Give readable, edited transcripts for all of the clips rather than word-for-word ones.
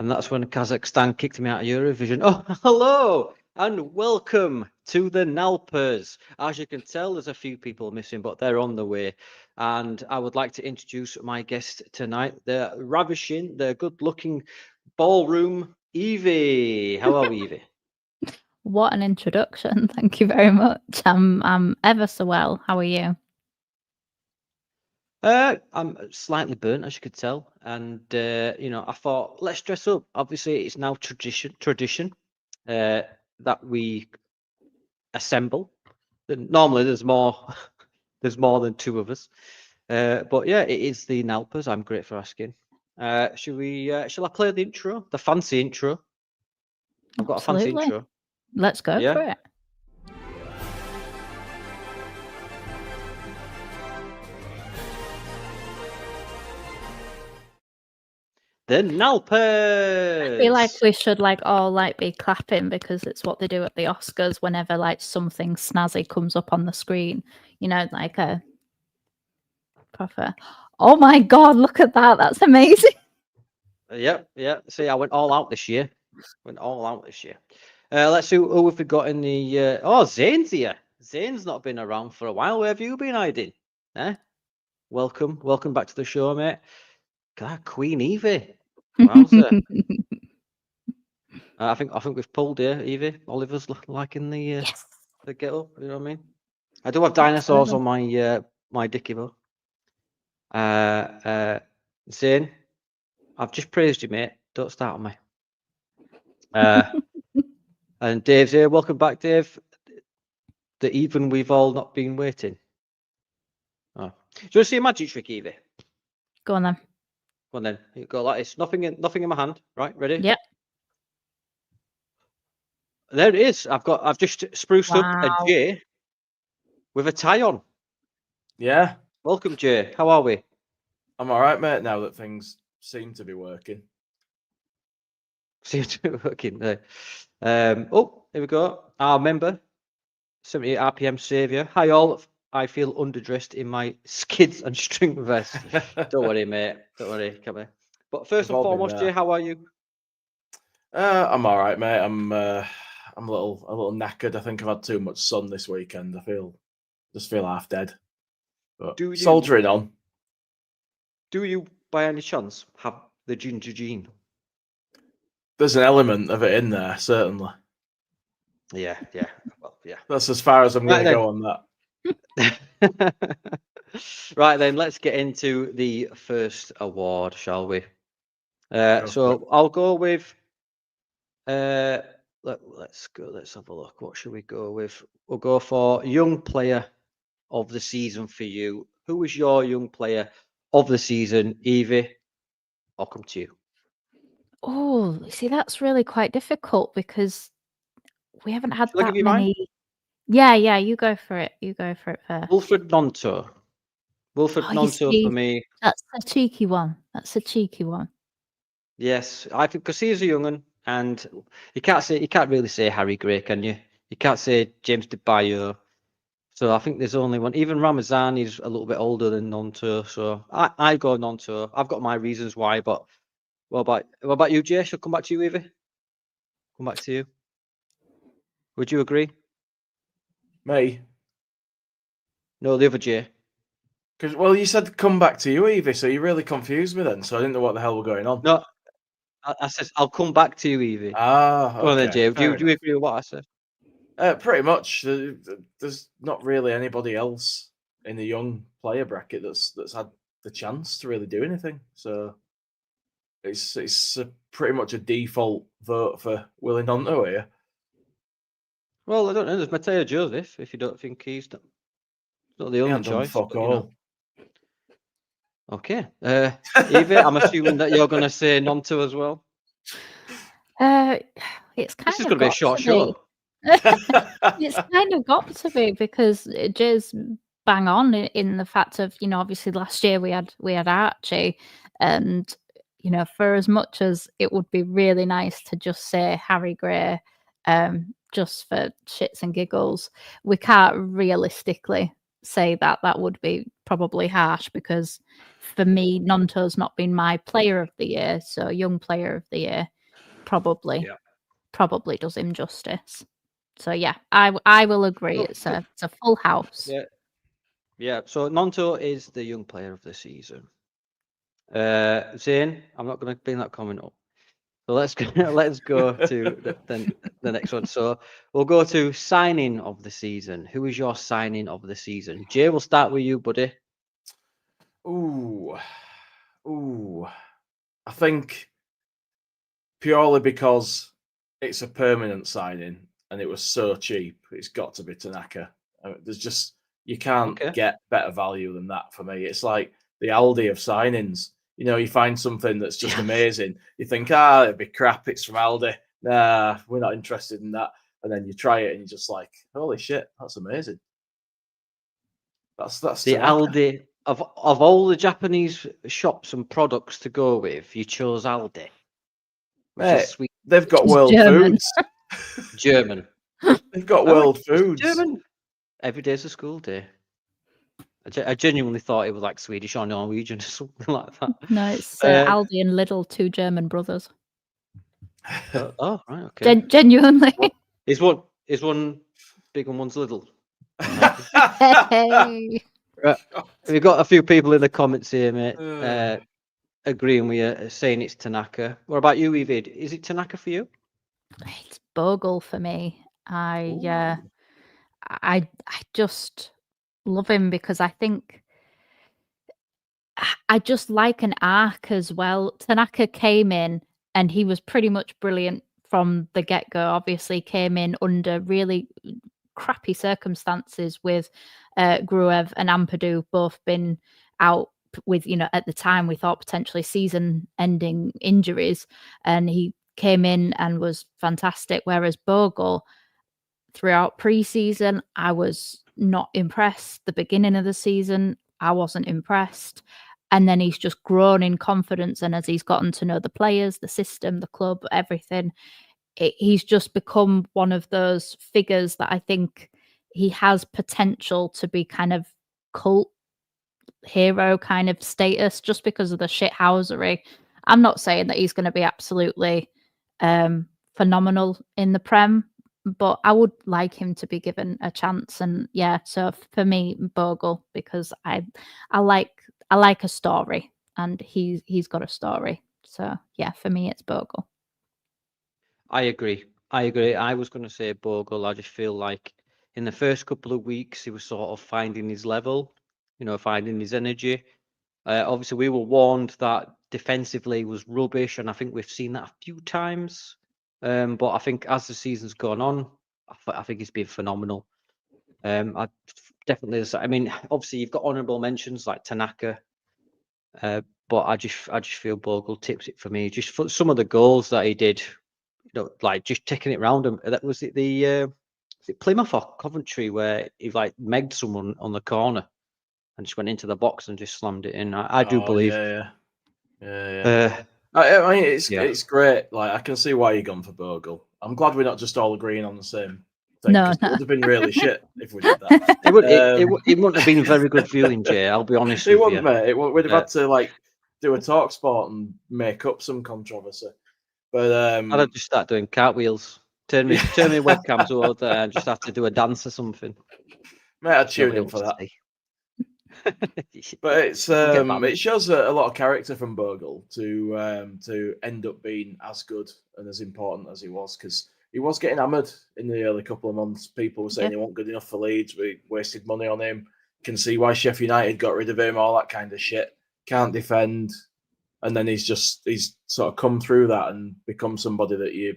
And that's when Kazakhstan kicked me out of Eurovision. Oh, hello and welcome to the NALPAs. As you can tell, there's a few people missing, but they're on the way. And I would like to introduce my guest tonight. They're ravishing, they're good-looking ballroom Evie. How are we, Evie? What an introduction. Thank you very much. I'm ever so well. How are you? I'm slightly burnt, as you could tell, and I thought let's dress up. Obviously, it's now tradition that we assemble. Normally, there's more there's more than two of us, but yeah, it is the NALPAs. I'm great for asking. Shall I play the intro, the fancy intro? I've got a fancy Absolutely. intro. Let's go Yeah? for it. The NALPAs. I feel like we should all be clapping because it's what they do at the Oscars whenever something snazzy comes up on the screen. Like a proper. Oh my God! Look at that. That's amazing. Yeah. See, I went all out this year. Let's see who have we got in the. Oh, Zane's here. Zane's not been around for a while. Where have you been hiding? Welcome back to the show, mate. God, Queen Evie. Wowza. I think we've pulled here, Evie. Oliver's liking the Yes. the get up. You know what I mean? I do have dinosaurs on my my dicky though. Zane, I've just praised you, mate. Don't start on me. And Dave's here. Welcome back, Dave. Even we've all not been waiting. Oh. Do you want to see a magic trick, Evie? Go on then. Go on then. You go like this. Nothing in my hand. Right, ready? Yep. There it is. I've just spruced up a Jay with a tie on. Yeah. Welcome, Jay. How are we? I'm all right, mate, now that things seem to be working. Seem to be working there. Oh, here we go. Our member, 78 RPM Saviour. Hi, all. I feel underdressed in my skids and string vest. Don't worry, mate. Don't worry. Come here. But first and foremost, Jay, how are you? I'm all right, mate. I'm a little knackered. I think I've had too much sun this weekend. Just feel half dead. But soldiering on. Do you, by any chance, have the ginger gene? There's an element of it in there, certainly. Yeah. Well, yeah. That's as far as I'm going to go on that. Right then, let's get into the first award, shall we? So I'll go with. Let's go. Let's have a look. What should we go with? We'll go for young player of the season for you. Who was your young player of the season, Evie? I'll come to you. Oh, see, that's really quite difficult because we haven't had that many. Mine? Yeah, you go for it. You go for it first. Wilfred Nonto. Nonto for me. That's a cheeky one. Yes, I think because he's a young'un, and you can't really say Harry Gray, can you? You can't say James DeBayo. So I think there's only one. Even Ramazan is a little bit older than Nonto, so I go Nonto. I've got my reasons why, but what about you, Jay? Shall I come back to you, Evie? Come back to you. Would you agree? Me? No, the other Jay. Because you said come back to you, Evie, so you really confused me then. So I didn't know what the hell were going on. No, I said I'll come back to you, Evie. Okay. Go on then, Jay. Do you agree with what I said? Pretty much. There's not really anybody else in the young player bracket that's had the chance to really do anything. So it's pretty much a default vote for Willie Nonto here. Well, I don't know. There's Mateo Joseph. If you don't think he's not the only choice. Fuck all. Okay. Evie, I'm assuming that you're going to say Nonto as well. It's kind this is going to be a short show. It's kind of got to be because Jay's bang on in the fact of, obviously last year we had Archie, and for as much as it would be really nice to just say Harry Gray, just for shits and giggles, we can't realistically say that would be probably harsh, because for me Nonto's not been my player of the year, so young player of the year. probably does him justice. So yeah, I will agree. It's a full house. Yeah. So Nonto is the young player of the season. Zane, I'm not going to bring that comment up. So let's go to the next one. So we'll go to signing of the season. Who is your signing of the season? Jay, we'll start with you, buddy. Ooh. I think purely because it's a permanent signing and it was so cheap, it's got to be Tanaka. There's just, you can't get better value than that for me. It's like the Aldi of signings. You know, you find something that's just amazing. You think, it'd be crap. It's from Aldi. Nah, we're not interested in that. And then you try it and you're just like, holy shit, that's amazing. That's the Tanaka. Aldi of all the Japanese shops and products to go with. You chose Aldi. Mate, they've got world German. foods. German. They've got world foods. German. Every day's a school day. I genuinely thought it was like Swedish or Norwegian or something like that. No, it's Aldi and Lidl, two German brothers. Oh, right, okay. Genuinely. Is one big and one's little? Hey. Right. We've got a few people in the comments here, mate. Agreeing with you, saying it's Tanaka. What about you, Evie? Is it Tanaka for you? It's Bogle for me. I just love him because I think I just like an arc as well. Tanaka came in and he was pretty much brilliant from the get-go. Obviously came in under really crappy circumstances with Gruev and Ampadu both been out with, at the time we thought potentially season-ending injuries, and he came in and was fantastic. Whereas Bogle, throughout pre-season, I was not impressed. The beginning of the season, I wasn't impressed. And then he's just grown in confidence. And as he's gotten to know the players, the system, the club, everything, he's just become one of those figures that I think he has potential to be kind of cult hero kind of status just because of the shithousery. I'm not saying that he's going to be absolutely phenomenal in the Prem, but I would like him to be given a chance. And yeah, so for me, Bogle, because I like a story, and he's got a story. So yeah, for me, it's Bogle. I agree. I was going to say Bogle. I just feel like in the first couple of weeks he was sort of finding his level, finding his energy. Obviously, we were warned that defensively was rubbish, and I think we've seen that a few times. But I think as the season's gone on, I think he's been phenomenal. I definitely. I mean, obviously you've got honourable mentions like Tanaka, but I just feel Bogle tips it for me. Just for some of the goals that he did, like just taking it round him. That was it. Was it Plymouth or Coventry where he like megged someone on the corner and just went into the box and just slammed it in. I do believe. Yeah. I mean, it's great. Like, I can see why you're gone for Bogle. I'm glad we're not just all agreeing on the same thing. No. It would have been really shit if we did that. It wouldn't have been very good viewing, Jay. I'll be honest with you. It wouldn't, mate. We'd have had to do a talk sport and make up some controversy. But I'd have just start doing cartwheels. Turn me webcams over and just have to do a dance or something. Mate, I'd tune in for that. But it's it shows a lot of character from Bogle to end up being as good and as important as he was, because he was getting hammered in the early couple of months. People were saying he wasn't good enough for Leeds. We wasted money on him. Can see why Sheffield United got rid of him. All that kind of shit. Can't defend, and then he's sort of come through that and become somebody that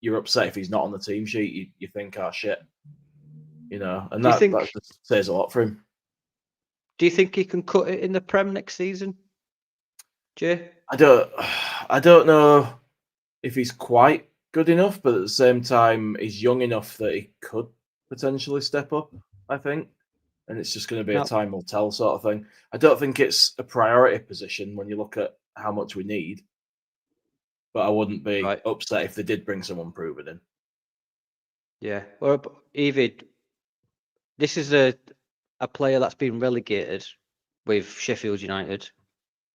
you're upset if he's not on the team sheet. You think, oh shit, and that just says a lot for him. Do you think he can cut it in the Prem next season, Jay? I don't know if he's quite good enough, but at the same time, he's young enough that he could potentially step up, I think. And it's just going to be a time will tell sort of thing. I don't think it's a priority position when you look at how much we need, but I wouldn't be upset if they did bring someone proven in. Yeah. Well, Evie, this is a player that's been relegated with Sheffield United.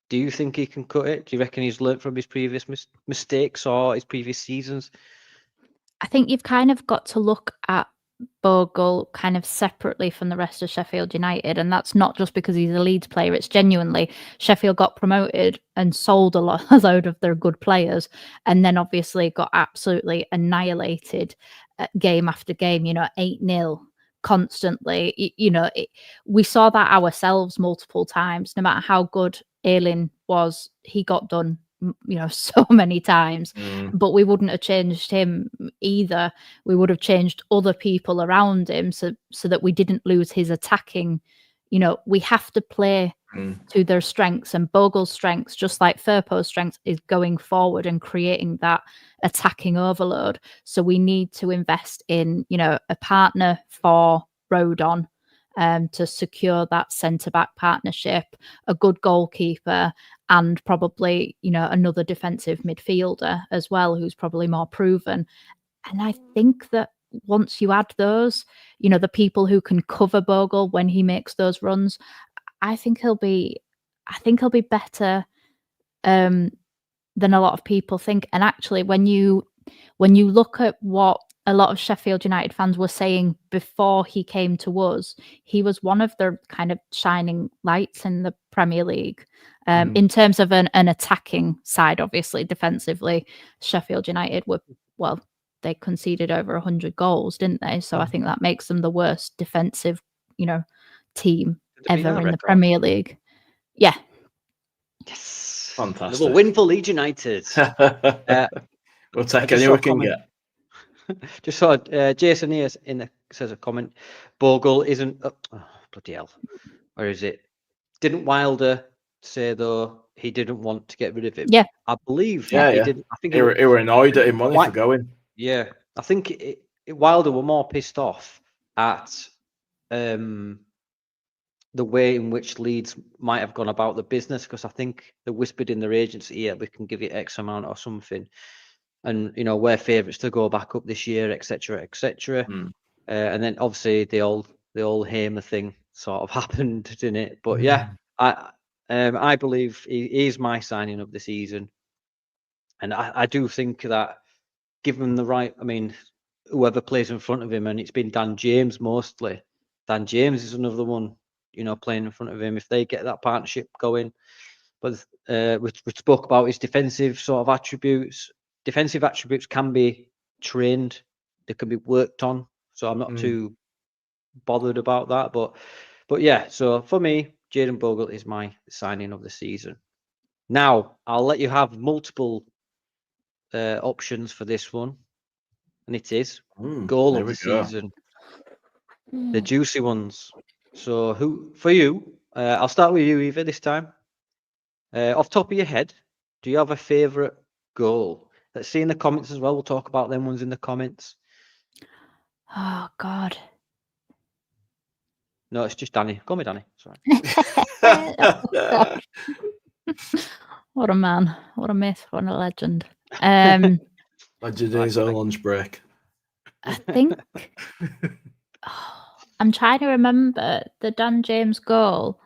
Do you think he can cut it? Do you reckon he's learnt from his previous mistakes or his previous seasons? I think you've kind of got to look at Bogle kind of separately from the rest of Sheffield United, and that's not just because he's a Leeds player. It's genuinely Sheffield got promoted and sold a load of their good players, and then obviously got absolutely annihilated game after game. 8-0 constantly. We saw that ourselves multiple times. No matter how good Ayling was, he got done so many times, but we wouldn't have changed him either. We would have changed other people around him so that we didn't lose his attacking. We have to play to their strengths, and Bogle's strengths, just like Firpo's strengths, is going forward and creating that attacking overload. So we need to invest in a partner for Rodon to secure that centre-back partnership, a good goalkeeper, and probably, another defensive midfielder as well, who's probably more proven. And I think that once you add those, the people who can cover Bogle when he makes those runs, I think he'll be better than a lot of people think. And actually, when you look at what a lot of Sheffield United fans were saying before he came to us, he was one of their kind of shining lights in the Premier League. In terms of an attacking side, obviously, defensively, Sheffield United they conceded over 100 goals, didn't they? So I think that makes them the worst defensive, team ever in the Premier League. Yeah. Yes. Fantastic. Another win for Leeds United. We'll take any we can get. Just saw Jason here says a comment. Bogle isn't. Oh, bloody hell. Where is it? Didn't Wilder say, though, he didn't want to get rid of him? Yeah. I believe. Yeah. He didn't. I think he were annoyed at him for going. Yeah. I think Wilder were more pissed off at the way in which Leeds might have gone about the business, because I think they whispered in their agency, yeah, we can give you X amount or something. And, we're favourites to go back up this year, etc., etc. And then obviously the old Hamer thing sort of happened, didn't it? But yeah, I believe he is my signing of the season. And I do think that given the right, whoever plays in front of him, and it's been Dan James mostly. Dan James is another one, playing in front of him if they get that partnership going. But we spoke about his defensive sort of attributes. Defensive attributes can be trained, they can be worked on. So I'm not too bothered about that. But yeah, so for me, Jayden Bogle is my signing of the season. Now I'll let you have multiple options for this one, and it is goal of the season. The juicy ones. So who for you? I'll start with you, Eva, this time. Off top of your head, do you have a favourite goal? Let's see in the comments as well. We'll talk about them ones in the comments. Oh God. No, it's just Danny. Call me Danny. Sorry. Oh, what a man! What a myth! What a legend! Legend in his own lunch break. I think. I'm trying to remember the Dan James goal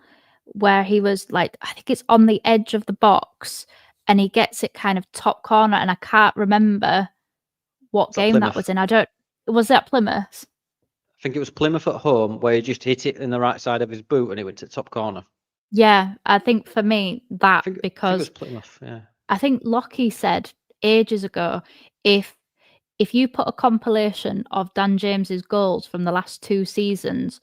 where he was like, I think it's on the edge of the box, and he gets it kind of top corner, and I can't remember what game that was in. Was that Plymouth? I think it was Plymouth at home, where he just hit it in the right side of his boot and it went to the top corner. Yeah, I think for me that I think because it was Plymouth, yeah. I think Lockie said ages ago, if you put a compilation of Dan James's goals from the last 2 seasons,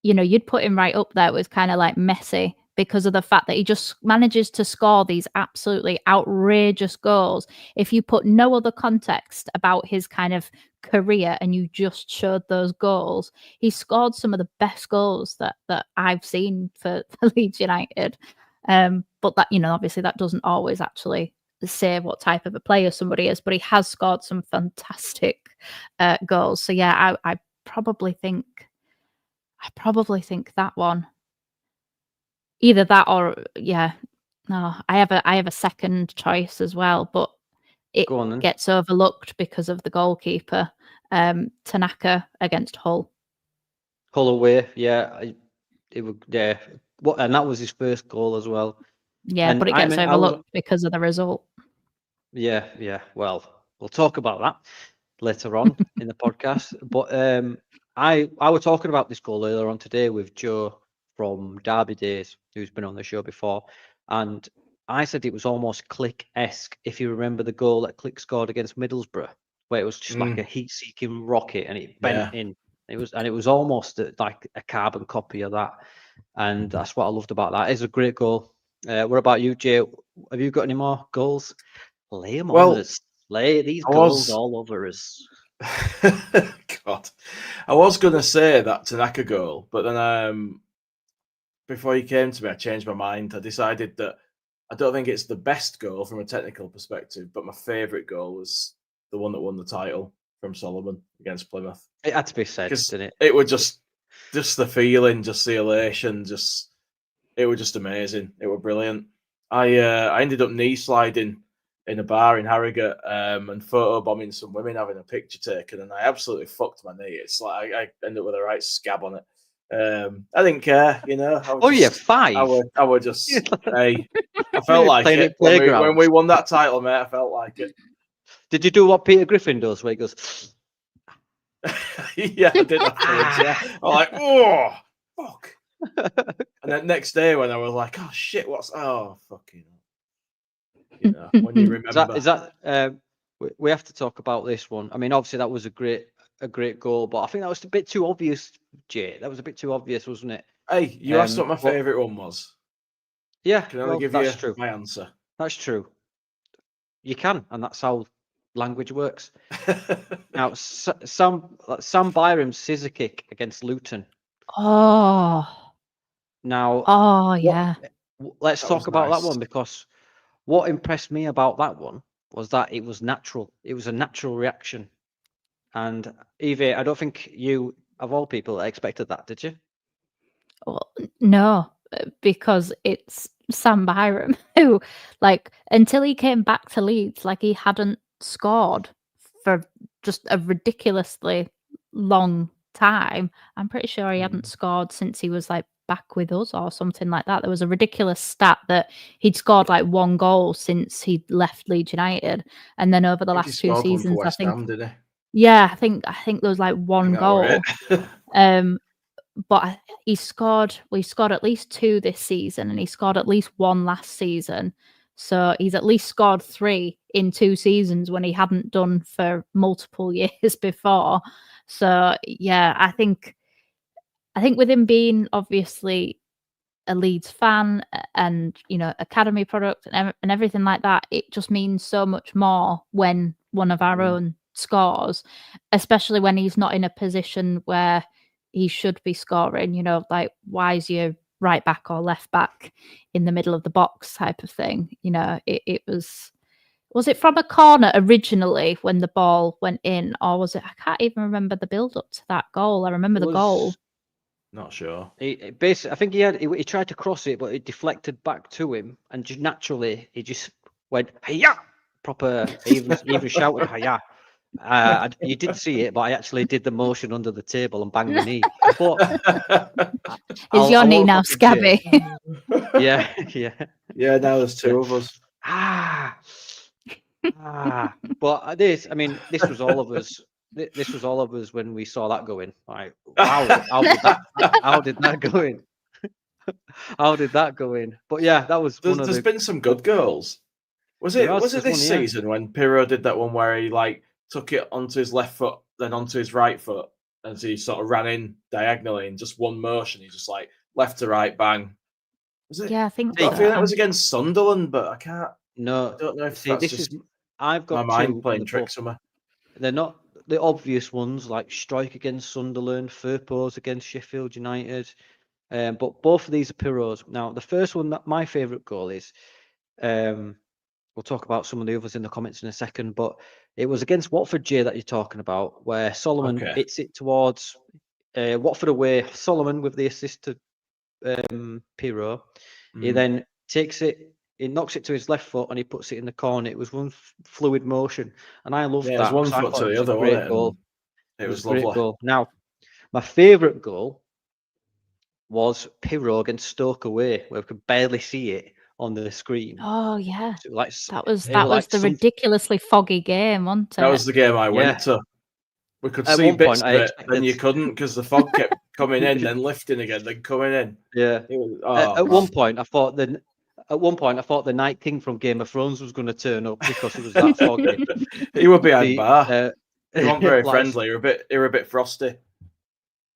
you'd put him right up there with kind of like Messi, because of the fact that he just manages to score these absolutely outrageous goals. If you put no other context about his kind of career and you just showed those goals, he scored some of the best goals that I've seen for Leeds United. But that, obviously that doesn't always actually say what type of a player somebody is, but he has scored some fantastic goals. So yeah, I probably think that one. Either that or no, I have a second choice as well, but it gets overlooked because of the goalkeeper, Tanaka against Hull. Hull away, yeah. And that was his first goal as well. Yeah, And but it I gets mean, I was, overlooked because of the result. yeah. Well, we'll talk about that later on in the podcast. But I was talking about this goal earlier on today with Joe from Derby Days, who's been on the show before, and I said it was almost Click-esque. If you remember the goal that Click scored against Middlesbrough, where it was just like a heat-seeking rocket and it bent in. It was almost like a carbon copy of that, and that's what I loved about that. It's a great goal. What about you, Jay? Have you got any more goals? Lay them on us. Lay these goals all over us. God, I was going to say that Tanaka goal, but then before you came to me, I changed my mind. I decided that I don't think it's the best goal from a technical perspective, but my favourite goal was the one that won the title from Solomon against Plymouth. It had to be said, didn't it? It was just the feeling, just the elation, it was just amazing. It was brilliant. I ended up knee sliding in a bar in Harrogate and photobombing some women having a picture taken, and I absolutely fucked my knee. It's like I ended up with a right scab on it. I didn't care, you know. Yeah, 5. I would just hey. I felt like it when we won that title, mate. I felt like it. Did you do what Peter Griffin does, where he goes? Yeah, I did afterwards. Yeah, I'm like, oh fuck. And then next day when I was like, oh shit, fucking. You know, when you remember. Is that we have to talk about this one. I mean, obviously that was a great goal, but I think that was a bit too obvious, Jay. That was a bit too obvious, wasn't it? Hey, you asked what my favourite one was. Yeah, can I give you true. My answer? That's true. You can, and that's how language works. Now, Sam Byram's scissor kick against Luton. Oh. Now. Oh yeah. Let's talk about that one, because what impressed me about that one was that it was natural. It was a natural reaction. And Evie, I don't think you, of all people, expected that, did you? Well, no, because it's Sam Byram who, like, until he came back to Leeds, like, he hadn't scored for just a ridiculously long time. I'm pretty sure he hadn't scored since he was like back with us or something like that. There was a ridiculous stat that he'd scored like 1 goal since he'd left Leeds United, and then over the last 2 seasons, I think. Did he? Yeah, I think there was like 1 goal. But he scored at least 2 this season, and he scored at least 1 last season. So he's at least scored 3 in 2 seasons when he hadn't done for multiple years before. So yeah, I think with him being obviously a Leeds fan and, you know, academy product and everything like that, it just means so much more when one of our own scores, especially when he's not in a position where he should be scoring, you know, like, why is your right back or left back in the middle of the box type of thing. You know, it was it from a corner originally when the ball went in, or was it, I can't even remember the build up to that goal. I remember the goal. Not sure. Basically, I think he tried to cross it, but it deflected back to him, and just naturally he just went hiya, proper. Even shouted hiya. You didn't see it, but I actually did the motion under the table and banged my knee. But is your knee now scabby? Yeah. Yeah, now there's 2 of us. But this was all of us. This was all of us when we saw that going. Like, wow, how did that go in? How did that go in? But yeah, that was There's been some good goals. Was it this season when Pirro did that one where he like took it onto his left foot, then onto his right foot, and so he sort of ran in diagonally in just one motion? He just like left to right, bang. Was it? Yeah, I think so. I feel that was against Sunderland, but I can't. No, I don't know if that's just I've got my mind playing tricks somewhere. They're not the obvious ones like strike against Sunderland, Firpos against Sheffield United, but both of these are Pirros. Now, the first one, that my favourite goal is, we'll talk about some of the others in the comments in a second, but it was against Watford, Jay, that you're talking about, where Solomon hits it towards Watford away. Solomon with the assist to Pirro. He then takes it. He knocks it to his left foot and he puts it in the corner. It was one fluid motion, and I loved that. It was one foot to the other, great goal. It was lovely. Great goal. Now, my favourite goal was Pirro against Stoke away, where we could barely see it on the screen. Oh yeah, So, like that was they were like the some- ridiculously foggy game, wasn't it? That was the game I Yeah. went to. We could At see one bits point, of I it, then you couldn't because the fog kept coming in, then lifting again, then coming in. Yeah. It was, At one point, I thought the Night King from Game of Thrones was going to turn up because it was that foggy. He were behind The, bar. You weren't very like- friendly. You're a bit frosty.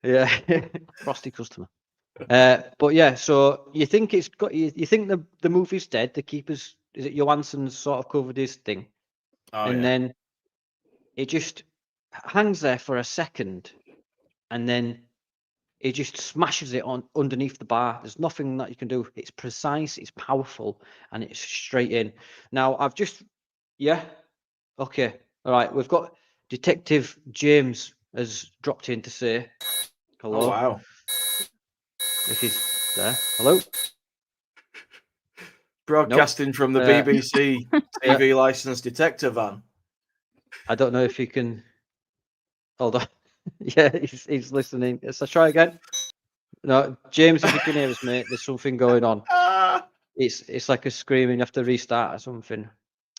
Yeah, frosty customer. But yeah, so you think it's got you think the movie's dead? The keepers, is it Johansson's sort of covered his thing, and then it just hangs there for a second, and then it just smashes it on underneath the bar. There's nothing that you can do. It's precise, it's powerful, and it's straight in. Now I've just okay, all right. We've got Detective James has dropped in to say hello. Oh wow. If he's there. Hello? Broadcasting from the BBC TV licensed detective van. I don't know if he can. Hold on. Yeah, he's listening. So try again. No, James, if you can hear us, mate, there's something going on. It's like a screaming. You have to restart or something.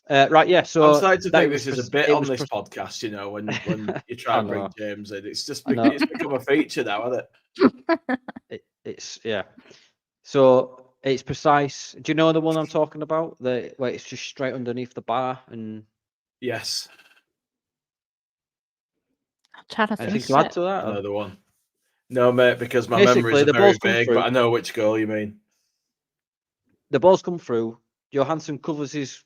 Right, yeah. So I'm starting to think was this is a pres- bit it on was this pres- podcast, you know, when you try I and bring know. James in. It's just I know. it's become a feature now, hasn't it? It's yeah. So it's precise. Do you know the one I'm talking about? Where it's just straight underneath the bar and Yes. I'm trying to anything think. to add to that? Another one. No, mate, because my Basically, memories are the very balls come vague, through. but I know which goal you mean. The ball's come through. Johansson covers his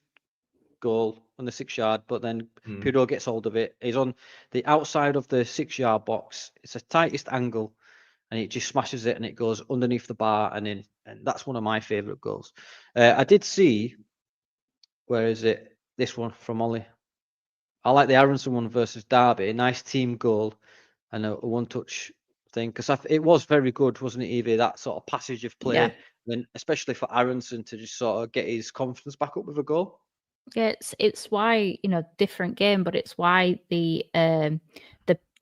goal on the 6-yard, but then Pirlo gets hold of it. He's on the outside of the 6-yard box. It's the tightest angle, and it just smashes it, and it goes underneath the bar and in. And that's one of my favourite goals. I did see, where is it? This one from Ollie. I like the Aronson one versus Derby. A nice team goal and a one-touch thing, because it was very good, wasn't it, Evie? That sort of passage of play, Yeah. then especially for Aronson to just sort of get his confidence back up with a goal. Yeah, it's why, different game, but it's why the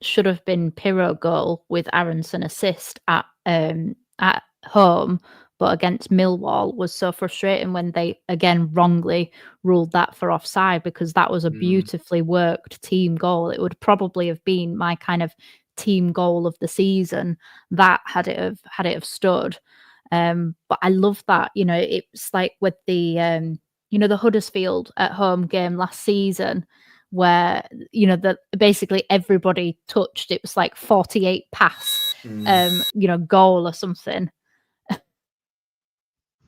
should have been Pirro goal with Aronson assist at home, but against Millwall was so frustrating when they again wrongly ruled that for offside, because that was a beautifully worked team goal. It would probably have been my kind of team goal of the season, that had it have stood. But I love that, it's like with the the Huddersfield at home game last season, where basically everybody touched. It was like 48 pass, goal or something.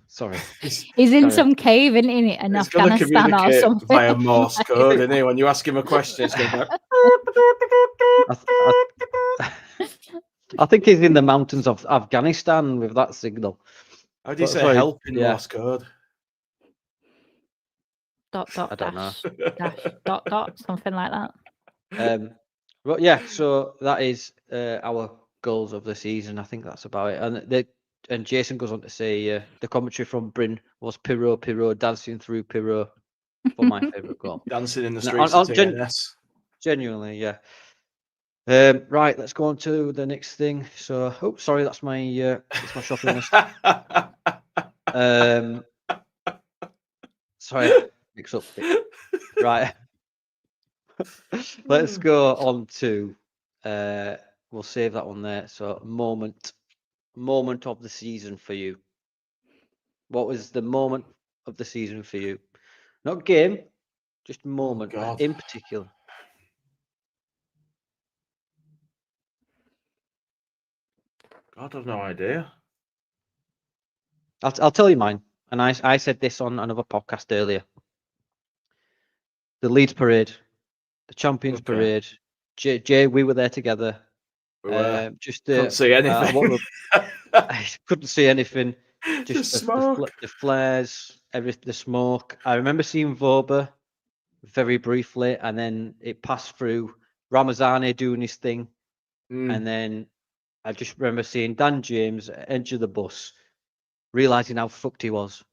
Sorry, He's in some cave in Afghanistan or something. Via Morse code, isn't he? When you ask him a question, it's going to I think he's in the mountains of Afghanistan with that signal. How do you say Sorry, help in Morse code? Dot I don't dash dash dot dot, something like that. But yeah, so that is our goals of the season. I think that's about it. And Jason goes on to say the commentary from Bryn was Pirro dancing through Pirro for my favourite goal. Dancing in the streets of TNS. Genuinely, yeah. Right, let's go on to the next thing. So, sorry, that's my shopping list. Sorry, mix up. Right. Let's go on to we'll save that one there. So moment of the season for you. What was the moment of the season for you? Not game, just moment in particular. God, I've no idea. I'll tell you mine. And I said this on another podcast earlier. The Leeds parade, the Champions parade. Jay, we were there together. We were. Just couldn't see anything. I couldn't see anything. Just the smoke, the flares, the smoke. I remember seeing Voba very briefly, and then it passed through Ramazani doing his thing, and then I just remember seeing Dan James enter the bus, realizing how fucked he was.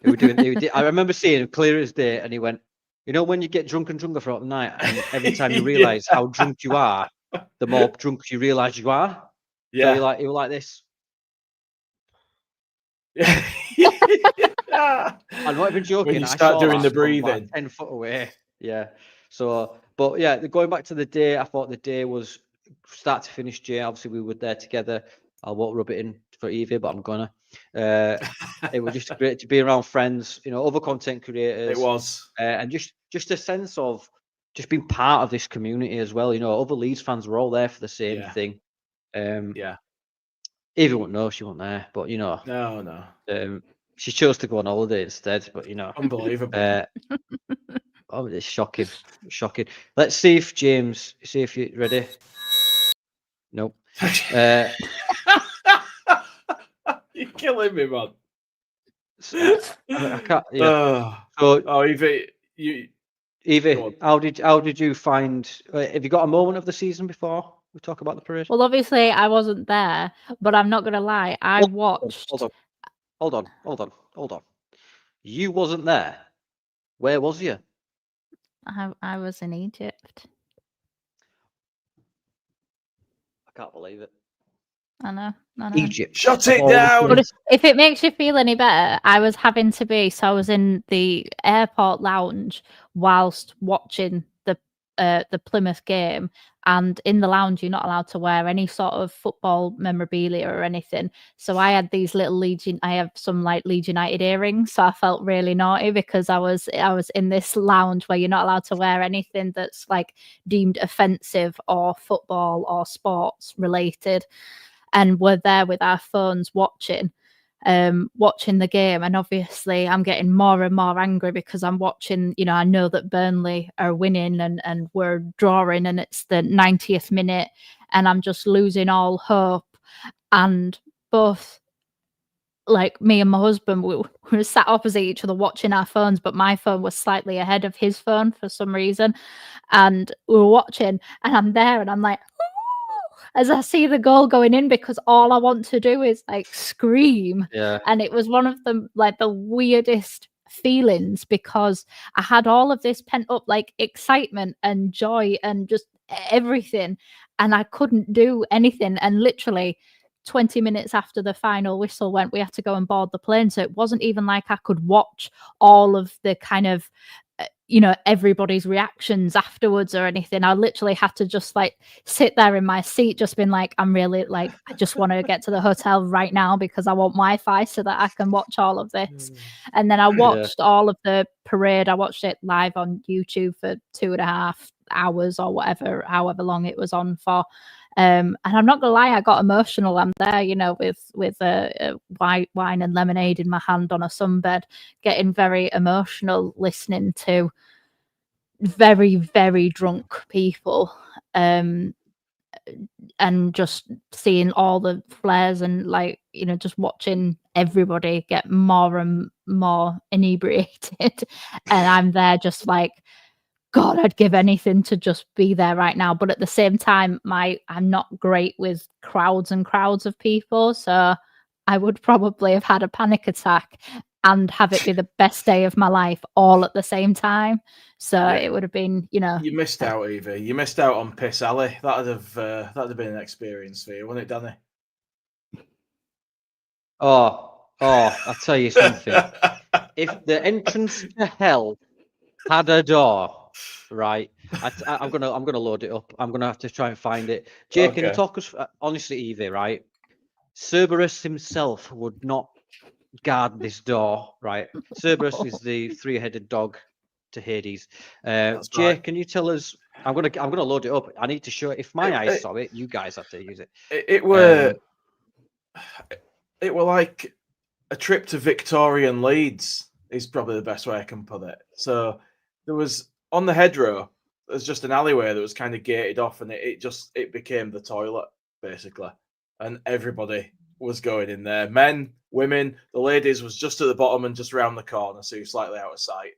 I remember seeing him clear as day, and he went, when you get drunk and drunker throughout the night, and every time you realize how drunk you are, the more drunk you realize you are. Yeah. So he was like this. Yeah. I'm not even joking. When you I start saw doing that the from, like, breathing. 10 foot away. Yeah. So, but yeah, going back to the day, I thought the day was start to finish. Jay, obviously we were there together. I won't rub it in for Evie, but I'm gonna. It was just great to be around friends, other content creators. It was. And just a sense of just being part of this community as well. Other Leeds fans were all there for the same thing. Yeah. Evie won't know, she wasn't there, but No. she chose to go on holiday instead. But Unbelievable. oh, it's shocking. Let's see if you're ready. Nope. You're killing me, man. I can't. Yeah. Evie, Evie, how did you find? Have you got a moment of the season before we talk about the parade? Well, obviously I wasn't there, but I'm not gonna lie. I watched. Hold on. You wasn't there. Where was you? I was in Egypt. I can't believe it. I know. Egypt. Shut it down. But if it makes you feel any better, I was in the airport lounge whilst watching the Plymouth game, and in the lounge you're not allowed to wear any sort of football memorabilia or anything. So I had these little I have some like Leeds United earrings, so I felt really naughty because I was in this lounge where you're not allowed to wear anything that's like deemed offensive or football or sports related. And we're there with our phones watching the game, and obviously I'm getting more and more angry because I'm watching, I know that Burnley are winning and we're drawing and it's the 90th minute and I'm just losing all hope. And both, like, me and my husband, we were sat opposite each other watching our phones, but my phone was slightly ahead of his phone for some reason, and we were watching and I'm there and I'm like, as I see the goal going in, because all I want to do is like scream. Yeah. And it was one of the weirdest feelings because I had all of this pent up like excitement and joy and just everything, and I couldn't do anything. And literally 20 minutes after the final whistle went, we had to go and board the plane. So it wasn't even like I could watch all of the kind of everybody's reactions afterwards or anything. I literally had to just like sit there in my seat, just been like, I'm really like, I just want to get to the hotel right now because I want Wi-Fi so that I can watch all of this. And then I watched all of the parade. I watched it live on YouTube for 2.5 hours or whatever, however long it was on for. And I'm not gonna lie, I got emotional. I'm there, with wine and lemonade in my hand on a sunbed, getting very emotional, listening to very, very drunk people, and just seeing all the flares and just watching everybody get more and more inebriated. And I'm there just like, God, I'd give anything to just be there right now. But at the same time, I'm not great with crowds and crowds of people. So I would probably have had a panic attack and have it be the best day of my life all at the same time. So it would have been, You missed out, Evie. You missed out on Piss Alley. That'd have been an experience for you, wouldn't it, Danny? Oh, I'll tell you something. If the entrance to hell had a door, right? I'm gonna load it up. I'm gonna have to try and find it. Jay, can you talk us honestly, Evie? Right? Cerberus himself would not guard this door, right? Cerberus is the three-headed dog to Hades. Jay, right. Can you tell us? I'm gonna load it up. I need to show it. If my eyes saw it, you guys have to use it. It were like a trip to Victorian Leeds is probably the best way I can put it. So there was on the hedgerow, there's just an alleyway that was kind of gated off, and it became the toilet basically, and everybody was going in there. Men, women, the ladies was just at the bottom and just round the corner, so you're slightly out of sight.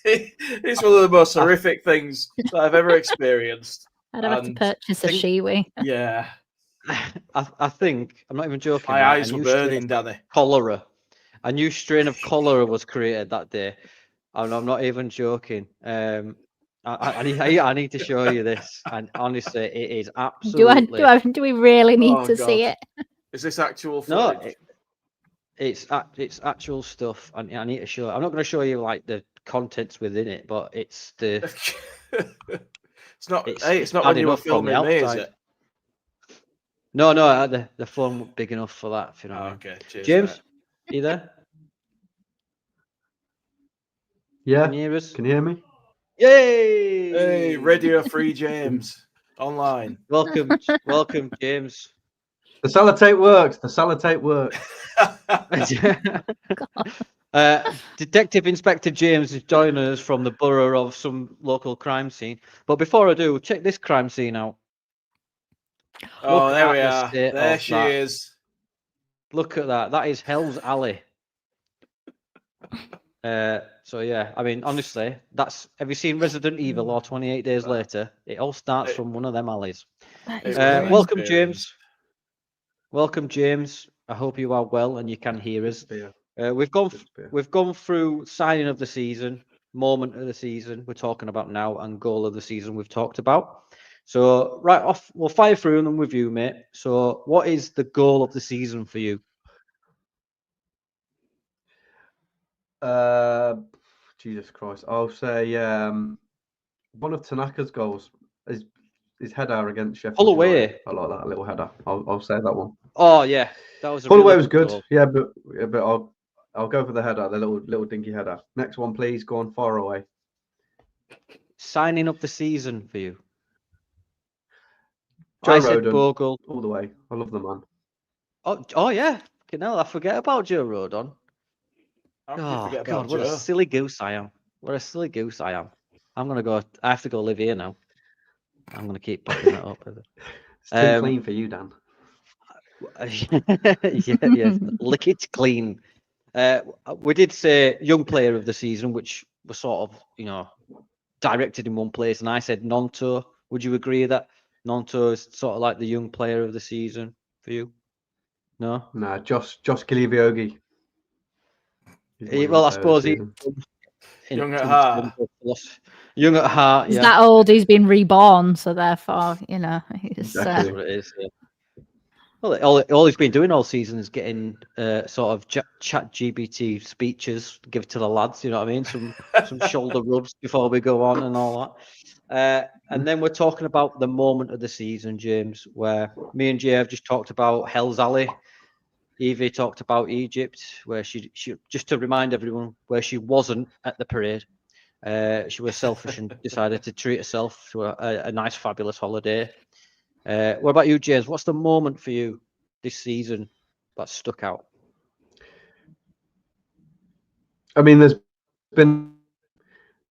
It's one of the most horrific things that I've ever experienced. I'd have to purchase a Shiwi. Yeah. I think, I'm not even joking. My eyes were burning, Danny. Cholera. A new strain of cholera was created that day. And I'm not even joking. I need to show you this. And honestly, it is absolutely. Do we really need to see it? Is this actual footage? No, It's actual stuff. I need to show. I'm not going to show you like the contents within it, but it's the. It's not. It's Hey, it's not bad when you were enough from the filming me, is outside. it? No, the phone was big enough for that. If you know what I mean. Okay, cheers, James, mate. you there? Yeah. Can you hear us? Can you hear me? Yay! Hey, Radio Free James online. Welcome, James. The sellotape works. The sellotape works. Detective Inspector James is joining us from the borough of some local crime scene. But before I do, check this crime scene out. Oh, Look there at we the are. state There of she that. is. Look at that. That is Hell's Alley. So yeah, I mean, honestly, have you seen Resident Evil or 28 Days Later? It all starts from one of them alleys. That It is was an brilliant. Welcome, experience. James. Welcome, James. I hope you are well and you can hear us. We've gone through signing of the season, moment of the season we're talking about now, and goal of the season we've talked about. So right off, we'll fire through and then review, mate. So what is the goal of the season for you? Jesus Christ. I'll say one of Tanaka's goals is his header against Sheffield Pull away. United. I like that little header. I'll say that one. Oh yeah, that was a Pull away really was good. goal. Yeah, but I'll go for the header, the little dinky header. Next one, please. Go on, far away. Signing of the season for you. Joe I said Rodon, Bogle. all the way. I love the man. Oh yeah. Hell, I forget about Joe Rodon. How can you Oh forget God, about what a Joe? silly goose I am. What a silly goose I am. I'm gonna go. I have to go live here now. I'm gonna keep popping that up. It's too clean for you, Dan. yeah, lick it clean. We did say young player of the season, which was sort of, directed in one place, and I said Nonto. Would you agree that Nonto is sort of like the young player of the season for you? No. Nah, Josh Giliviogi. Well, I suppose he Young at heart. Young at heart. He's Yeah. that old. He's been reborn, so therefore, he's. Exactly. That's what it is. Yeah. Well, all he's been doing all season is getting sort of chat GBT speeches, give to the lads. You know what I mean? Some shoulder rubs before we go on and all that. And then we're talking about the moment of the season, James, where me and Jay have just talked about Hell's Alley. Evie talked about Egypt, where she just to remind everyone where she wasn't at the parade. She was selfish and decided to treat herself to a nice, fabulous holiday. What about you, James? What's the moment for you this season that stuck out? I mean, there's been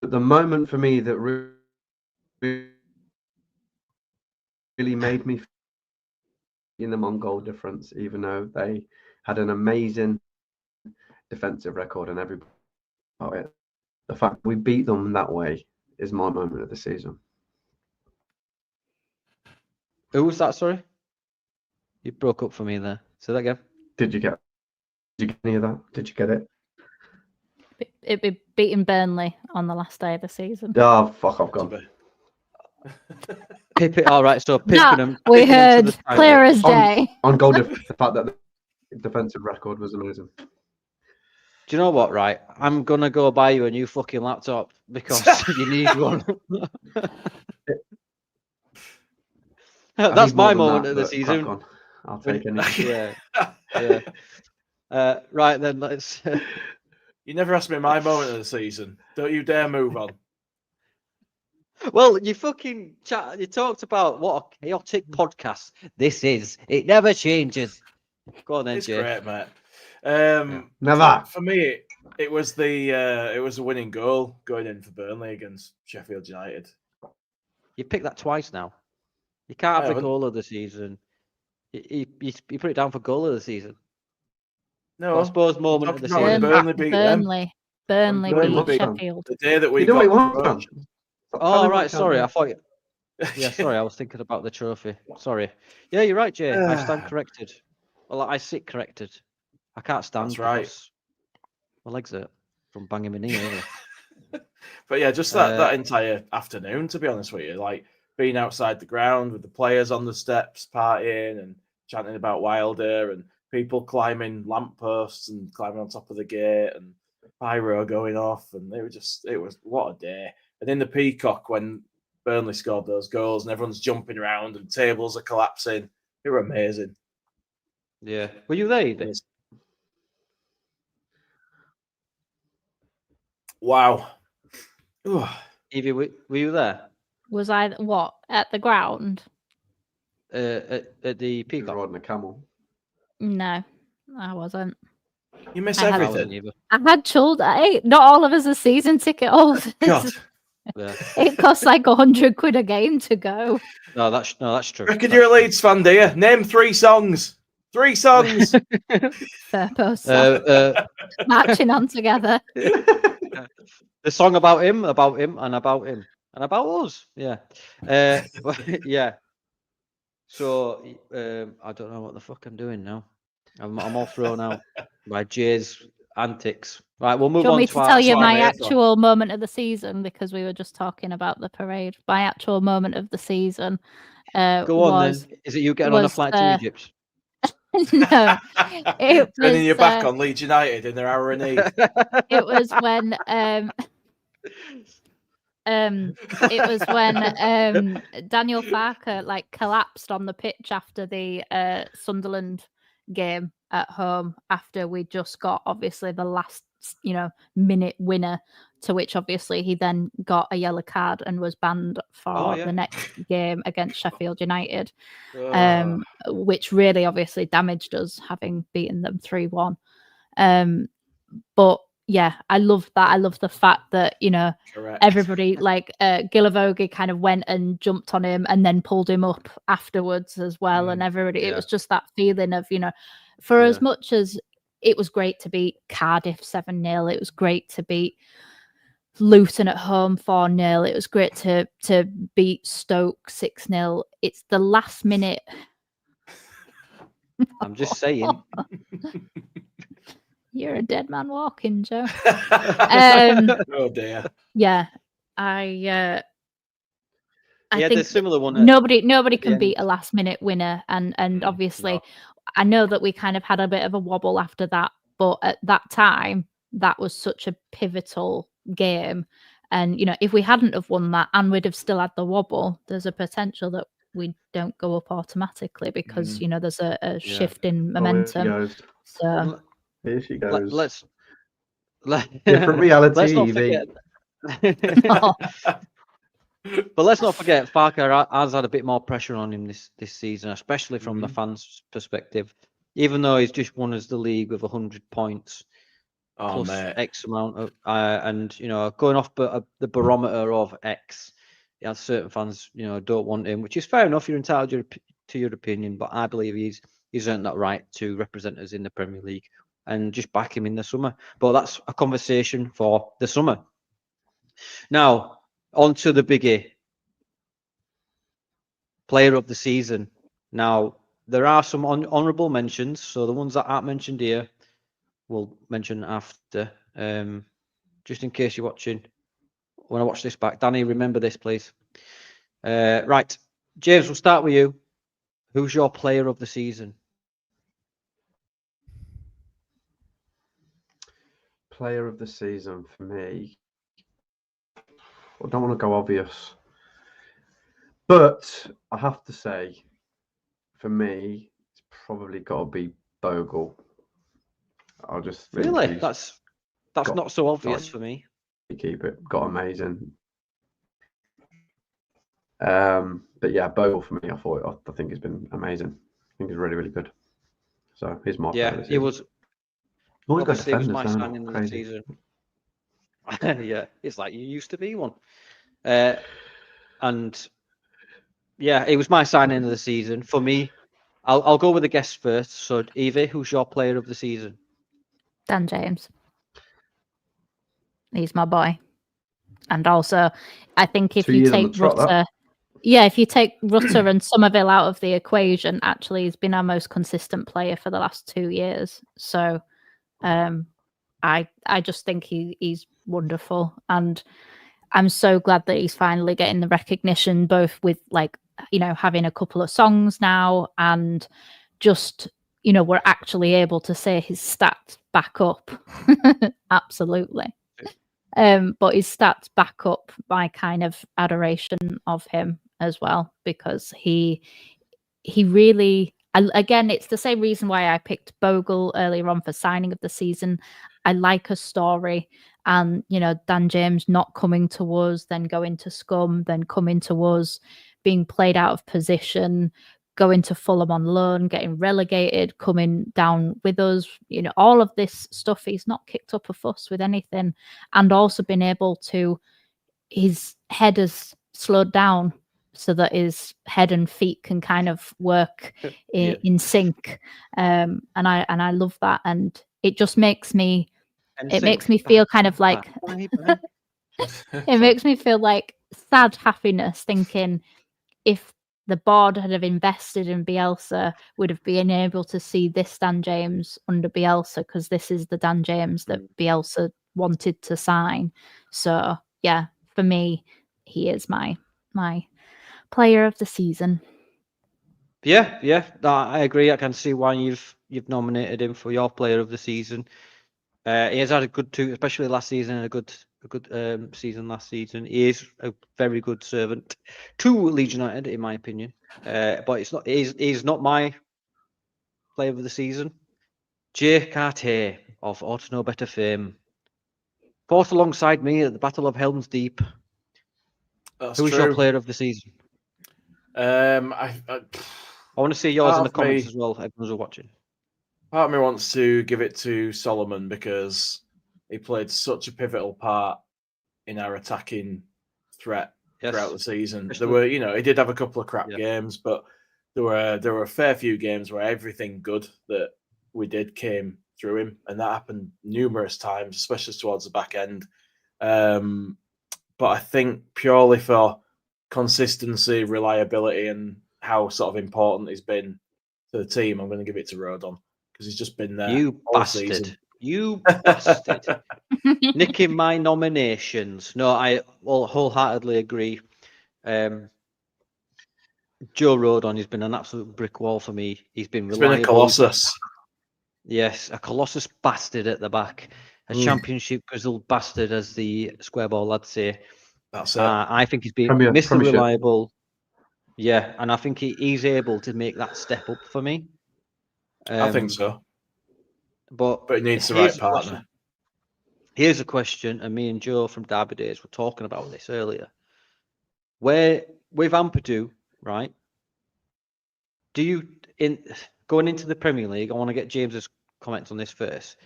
the moment for me that really made me in them on goal difference, even though they had an amazing defensive record and everybody about it. The fact we beat them that way is my moment of the season. Who was that? Sorry, you broke up for me there. Say that again. Did you get any of that? Did you get it? It'd be beating Burnley on the last day of the season. Oh, fuck, I've gone. Pippin. All right, so Pippin. We heard clear as day. On goal difference, the fact that the defensive record was amazing. Do you know what? Right, I'm gonna go buy you a new fucking laptop because you need one. That's my moment of the season. I'll take anything. Yeah. Right then, let's. You never asked me my moment of the season. Don't you dare move on. Well, you fucking chat. You talked about what a chaotic podcast this is. It never changes. Go on then, It's Jay. great, mate. Never. For me, it was a winning goal going in for Burnley against Sheffield United. You picked that twice now. You can't have the goal of the season. You put it down for goal of the season. No, well, I suppose moment of the season. Burnley beat them. Burnley beat Sheffield. The day that we got promoted. Oh, right. Sorry. I thought. Yeah, sorry. I was thinking about the trophy. Sorry. Yeah, you're right, Jay. I stand corrected. Well, I sit corrected. I can't stand. That's right. My legs hurt from banging my knee earlier. But yeah, just that entire afternoon, to be honest with you, like being outside the ground with the players on the steps, partying and chanting about Wilder and people climbing lampposts and climbing on top of the gate and pyro going off, and it was what a day. And in the Peacock, when Burnley scored those goals and everyone's jumping around and tables are collapsing, they were amazing. Yeah. Were you there, Evie? Yes. Wow. Ooh. Evie, were you there? Was I what at the ground? At the He was Peacock? riding a camel. No, I wasn't. You miss I had- I wasn't everything. either. I had children. Hey, not all of us are season ticket holders. God. Yeah. It costs like £100 a game to go. No, that's true. Reckon That's you're a true. Leeds fan, do you? Name 3 songs. 3 songs. Fair post. Marching on together. The song about him, and about us. Yeah. Yeah. So I don't know what the fuck I'm doing now. I'm all thrown out by Jay's antics. Right, we'll Do move you want on me to to our. tell you what I'm my here for. actual moment of the season, because we were just talking about the parade? My actual moment of the season Go on was then. Is it you getting on a was flight to the- Egypt? no, it Turning was, your back on Leeds United in their hour of need. it was when it was when Daniel Farker like collapsed on the pitch after the Sunderland game at home, after we just got obviously the last minute winner, to which obviously he then got a yellow card and was banned for yeah. the next game against Sheffield United, Oh, which really obviously damaged us, having beaten them 3-1. But yeah, I love that. I love the fact that correct. everybody like Gilavogi kind of went and jumped on him and then pulled him up afterwards as well. And everybody, Yeah. it was just that feeling of, for as much as it was great to beat Cardiff 7-0, it was great to beat Luton at home 4-0, it was great to beat Stoke 6-0. It's the last minute. I'm just saying. You're a dead man walking, Joe. Oh dear. Yeah, I He had think a similar one. nobody the can beat a end. last minute winner, and obviously No. I know that we kind of had a bit of a wobble after that, but at that time that was such a pivotal game, and if we hadn't have won that and we'd have still had the wobble, there's a potential that we don't go up automatically, because there's a shift in momentum. Oh, here she goes. So Here she goes. Let's Different reality, Let's not Evie. forget. But let's not forget, Farker has had a bit more pressure on him this season, especially from the fans' perspective. Even though he's just won us the league with 100 points Oh, plus mate. X amount of, and going off the barometer of X, certain fans don't want him, which is fair enough. You're entitled to your opinion, but I believe he's earned that right to represent us in the Premier League, and just back him in the summer. But that's a conversation for the summer. Now, on to the biggie. Player of the season. Now, there are some honourable mentions. So the ones that aren't mentioned here, we'll mention after. Just in case you're watching. When I watch this back. Danny, remember this, please. Right. James, we'll start with you. Who's your player of the season? Player of the season for me. I don't want to go obvious, but I have to say, for me, it's probably got to be Bogle. I just think Really? he's That's got- not so obvious for me. keep it. Got amazing. But yeah, Bogle for me, I think he's been amazing. I think he's really, really good. So he's my player of Yeah, the he season. was. Always got Obviously, it was defenders, my don't signing I? of the Crazy. season. Yeah, it's like you used to be one. And yeah, it was my signing of the season. For me, I'll go with the guests first. So, Evie, who's your player of the season? Dan James. He's my boy. And also, I think if 2 you years on the take trot, that. Rutter, if you take Rutter and Somerville out of the equation, actually, he's been our most consistent player for the last 2 years. So, I just think he's wonderful, and I'm so glad that he's finally getting the recognition, both with having a couple of songs now, and just you know, we're actually able to say his stats back up. Absolutely. But his stats back up my kind of adoration of him as well, because he really, again, it's the same reason why I picked Bogle earlier on for signing of the season. I like a story, and you know, Dan James not coming to us, then going to Scum, then coming to us, being played out of position, going to Fulham on loan, getting relegated, coming down with us, you know, all of this stuff. He's not kicked up a fuss with anything, and also been able to, his head has slowed down so that his head and feet can kind of work in sync. And I love that, and it just makes me, it makes me feel kind of like it makes me feel like sad happiness, thinking if the board had have invested in Bielsa, would have been able to see this Dan James under Bielsa, because this is the Dan James that Bielsa wanted to sign. So yeah, for me, he is my player of the season. Yeah, I agree. I can see why you've nominated him for your player of the season. He has had a good two, especially last season, and a good season last season. He is a very good servant to Leeds United, in my opinion. But it's not. He's not my player of the season. Jay Cartier of Ought to Know Better fame fought alongside me at the Battle of Helm's Deep. Who was your player of the season? I want to see yours in the comments as well. Everyone's watching. Part of me wants to give it to Solomon, because he played such a pivotal part in our attacking threat throughout the season. There were, you know, he did have a couple of crap games, but there were a fair few games where everything good that we did came through him, and that happened numerous times, especially towards the back end. But I think purely for consistency, reliability, and how sort of important he's been to the team, I'm going to give it to Rodon, because he's just been there. You all bastard! Season. You bastard! Nicking my nominations. No, I wholeheartedly agree. Joe Rodon has been an absolute brick wall for me. He's been reliable. He's been a colossus. Yes, a colossus bastard at the back. A championship grizzled bastard, as the square ball lads say. That's it. I think he's been Mr. Reliable. Yeah, and I think he's able to make that step up for me. I think so. But it needs the right partner. Here's a question, and me and Joe from Derby Days were talking about this earlier. Where with Ampadu, right? Do you going into the Premier League? I want to get James's comments on this first.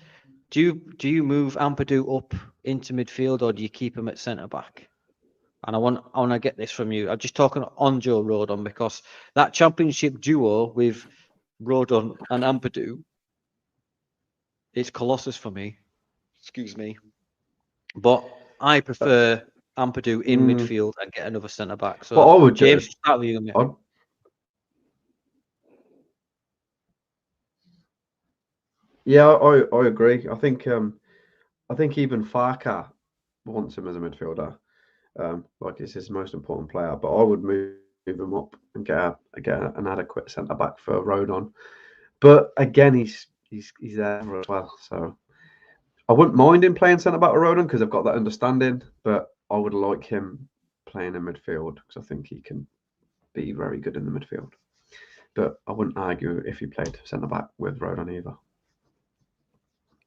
Do you move Ampadu up into midfield, or do you keep him at centre back? And I want to get this from you. I'm just talking on Joe Rodon, because that championship duo with Rodon and Ampadu, it's colossus for me. Excuse me. But I prefer Ampadu in midfield and get another centre back. So what I would James, start with you. Yeah, I agree. I think even Farka wants him as a midfielder. Like it's his most important player. But I would move him up and get an adequate centre back for Rodon. But again, he's there as well. So I wouldn't mind him playing centre back with Rodon, because I've got that understanding. But I would like him playing in midfield, because I think he can be very good in the midfield. But I wouldn't argue if he played centre back with Rodon either.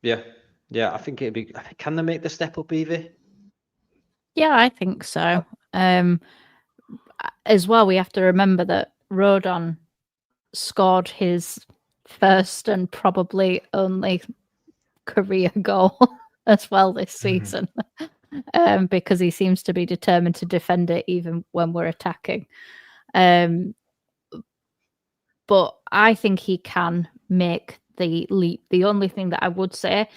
Yeah, I think it'd be. Can they make the step up, Evie? Yeah, I think so. As well, we have to remember that Rodon scored his first and probably only career goal as well this season, because he seems to be determined to defend it even when we're attacking. But I think he can make the leap. The only thing that I would say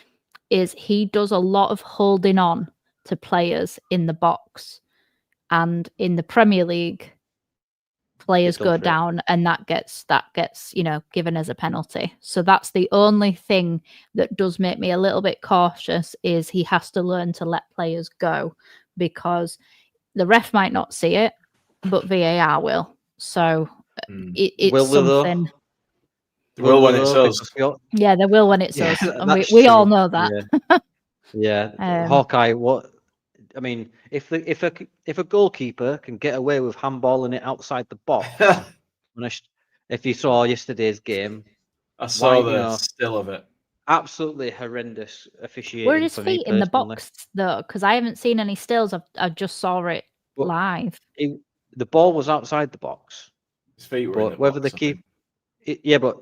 is he does a lot of holding on to players in the box, and in the Premier League, players go down, and that gets given as a penalty. So that's the only thing that does make me a little bit cautious, is he has to learn to let players go, because the ref might not see it, but VAR will. So it's something. They will when it's though, us. because we all- Yeah, they will when it's Yeah, us, and that's we all true. know that. Yeah, Um, Hawkeye. What I mean, if a goalkeeper can get away with handballing it outside the box, if you saw yesterday's game, I saw you the know, still of it. absolutely horrendous were officiating his for me feet in the personally. box though? Because I haven't seen any stills. I just saw it But live. the ball was outside the box, His feet were in but the whether box. the keep, yeah, but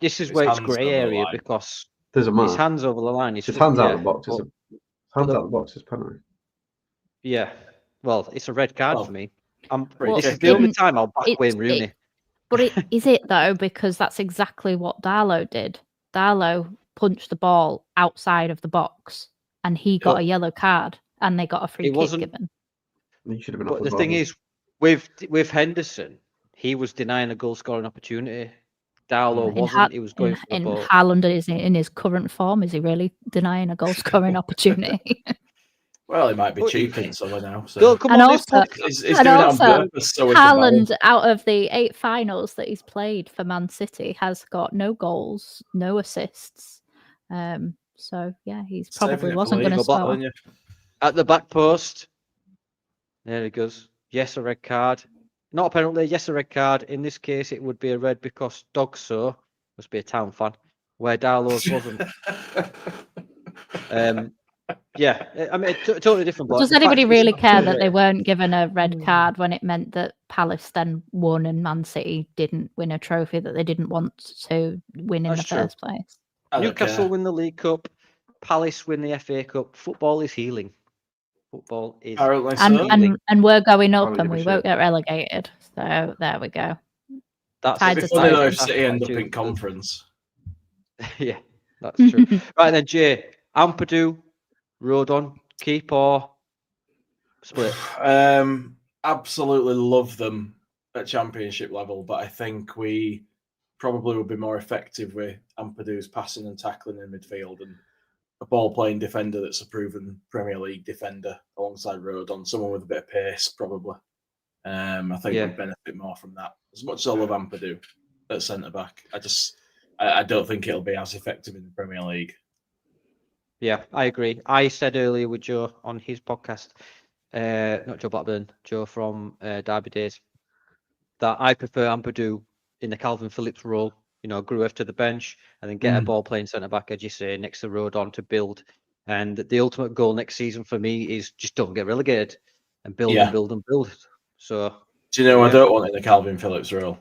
this is His where it's hands grey over the area line. because Doesn't his matter. hands over the line. His hands out yeah, of the box. but- Hands the- out of the box is penalty. yeah. Well, it's a red card Well, for me. free This is kick, the only didn't- time I'll back it- Wayne Rooney. But is it though? Because that's exactly what Darlow did. Darlow punched the ball outside of the box, and he got But a yellow card, and they got a free it kick wasn't- given. He should have been But off the as thing well. is, with Henderson, he was denying a goal scoring opportunity. Darlow wasn't. He was going for the In ball. Haaland is in his current form. Is he really denying a goal scoring opportunity? Well, he might be But cheating somewhere now. So Don't come And on this also- podcast. he's and doing it on also, purpose so we can Haaland, bowl. out of the 8 finals that he's played for Man City, has got no goals, no assists. So yeah, he's Saving probably it for wasn't going later, to score. aren't you? At the back post. There he goes. Yes, a red card. Not a penalty. Yes, a red card. In this case, it would be a red because Dogso must be a Town fan, where Darlow's wasn't. Yeah, I mean, totally different. But Does the anybody fact is- really care that they weren't given a red card when it meant that Palace then won and Man City didn't win a trophy that they didn't want to win in That's the true. first place? I don't Newcastle care. win the League Cup, Palace win the FA Cup. Football is healing. Football is. Apparently so. And we're going up Can't and give a we won't shit. get relegated. So there we go. That's Tides It'd be are funny though turning. if City end up in attitude. conference. Yeah, that's true. Right then, Jay, Ampadu, Rodon, keep or split? Absolutely love them at championship level, but I think we probably would be more effective with Ampadu's passing and tackling in midfield and a ball-playing defender that's a proven Premier League defender alongside Rodon, someone with a bit of pace, probably. I think Yeah. we'd benefit more from that. As much as I love Ampadu at centre-back, I don't think it'll be as effective in the Premier League. Yeah, I agree. I said earlier with Joe on his podcast, not Joe Blackburn, Joe from Derby Days, that I prefer Ampadu in the Calvin Phillips role. You know, Gruev to the bench and then get a ball playing centre back, as you say, next to Rodon to build. And the ultimate goal next season for me is just don't get relegated and build Yeah. and build and build. So, Do you know I Yeah. don't want in the Calvin Phillips role?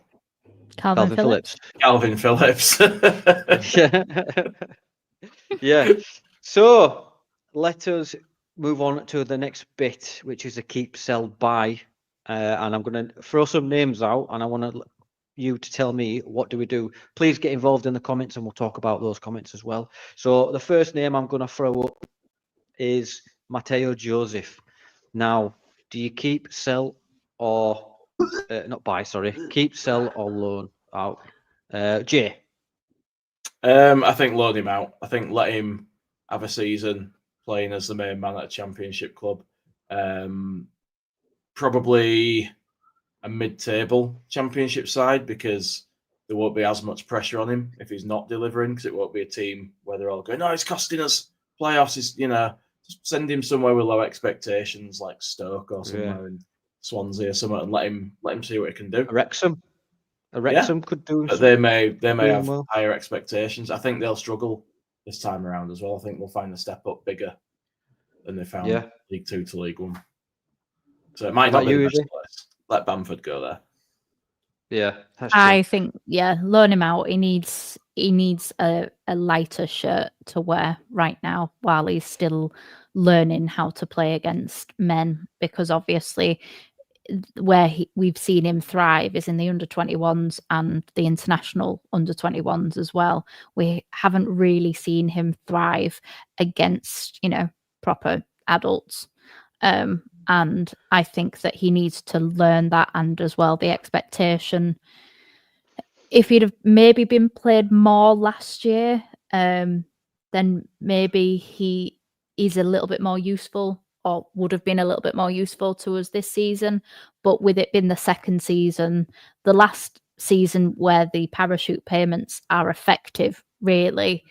Calvin Phillips. Calvin Phillips. yeah. Yeah. So let us move on to the next bit, which is a keep, sell, buy. And I'm going to throw some names out and I want you to tell me what do we do. Please get involved in the comments and we'll talk about those comments as well. So the first name I'm going to throw up is Matteo Joseph. Now, do you keep, sell, or not buy, sorry, keep, sell, or loan out? Jay? I think loan him out. I think let him have a season playing as the main man at a championship club. Probably a mid-table championship side because there won't be as much pressure on him if he's not delivering because it won't be a team where they're all going, no, it's costing us playoffs. Is just send him somewhere with low expectations like Stoke or somewhere in Swansea or somewhere and let him see what he can do. Wrexham could do. But they may have well. higher expectations. I think they'll struggle this time around as well. I think they'll find the step up bigger than they found League 2 to League 1. So it might not be the best place. Let Bamford go there. Yeah, that's true. I think, loan him out. He needs a lighter shirt to wear right now while he's still learning how to play against men, because obviously where we've seen him thrive is in the under-21s and the international under-21s as well. We haven't really seen him thrive against, proper adults. And I think that he needs to learn that, and as well the expectation. If he'd have maybe been played more last year, then maybe he is a little bit more useful, or would have been a little bit more useful to us this season. But with it being the second season, the last season where the parachute payments are effective, really.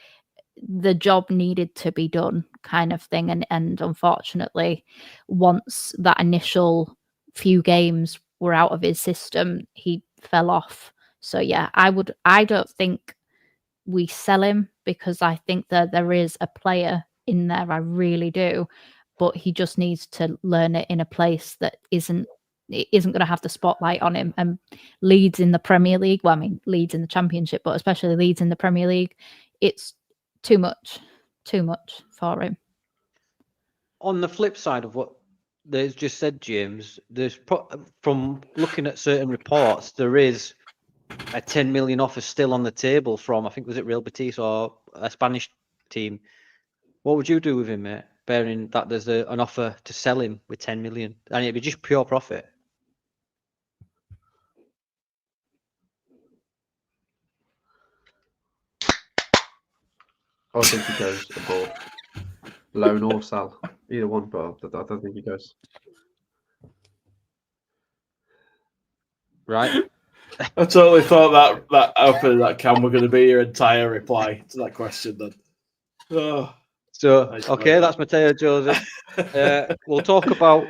The job needed to be done, kind of thing. And unfortunately, once that initial few games were out of his system, he fell off. So yeah, I don't think we sell him, because I think that there is a player in there. I really do. But he just needs to learn it in a place that isn't going to have the spotlight on him. And Leeds in the Premier League, well, I mean, Leeds in the Championship, but especially Leeds in the Premier League, it's too much for him. On the flip side of what there's just said, James, there's from looking at certain reports, there is a 10 million offer still on the table from, I think, was it Real Betis or a Spanish team? What would you do with him, mate? Bearing that there's an offer to sell him with 10 million, and it'd be just pure profit. I think he goes abroad, loan or sell, either one. But I don't think he goes. Right. I totally thought that opening that can were going to be your entire reply to that question. Then, so okay, that's Matteo Joseph. We'll talk about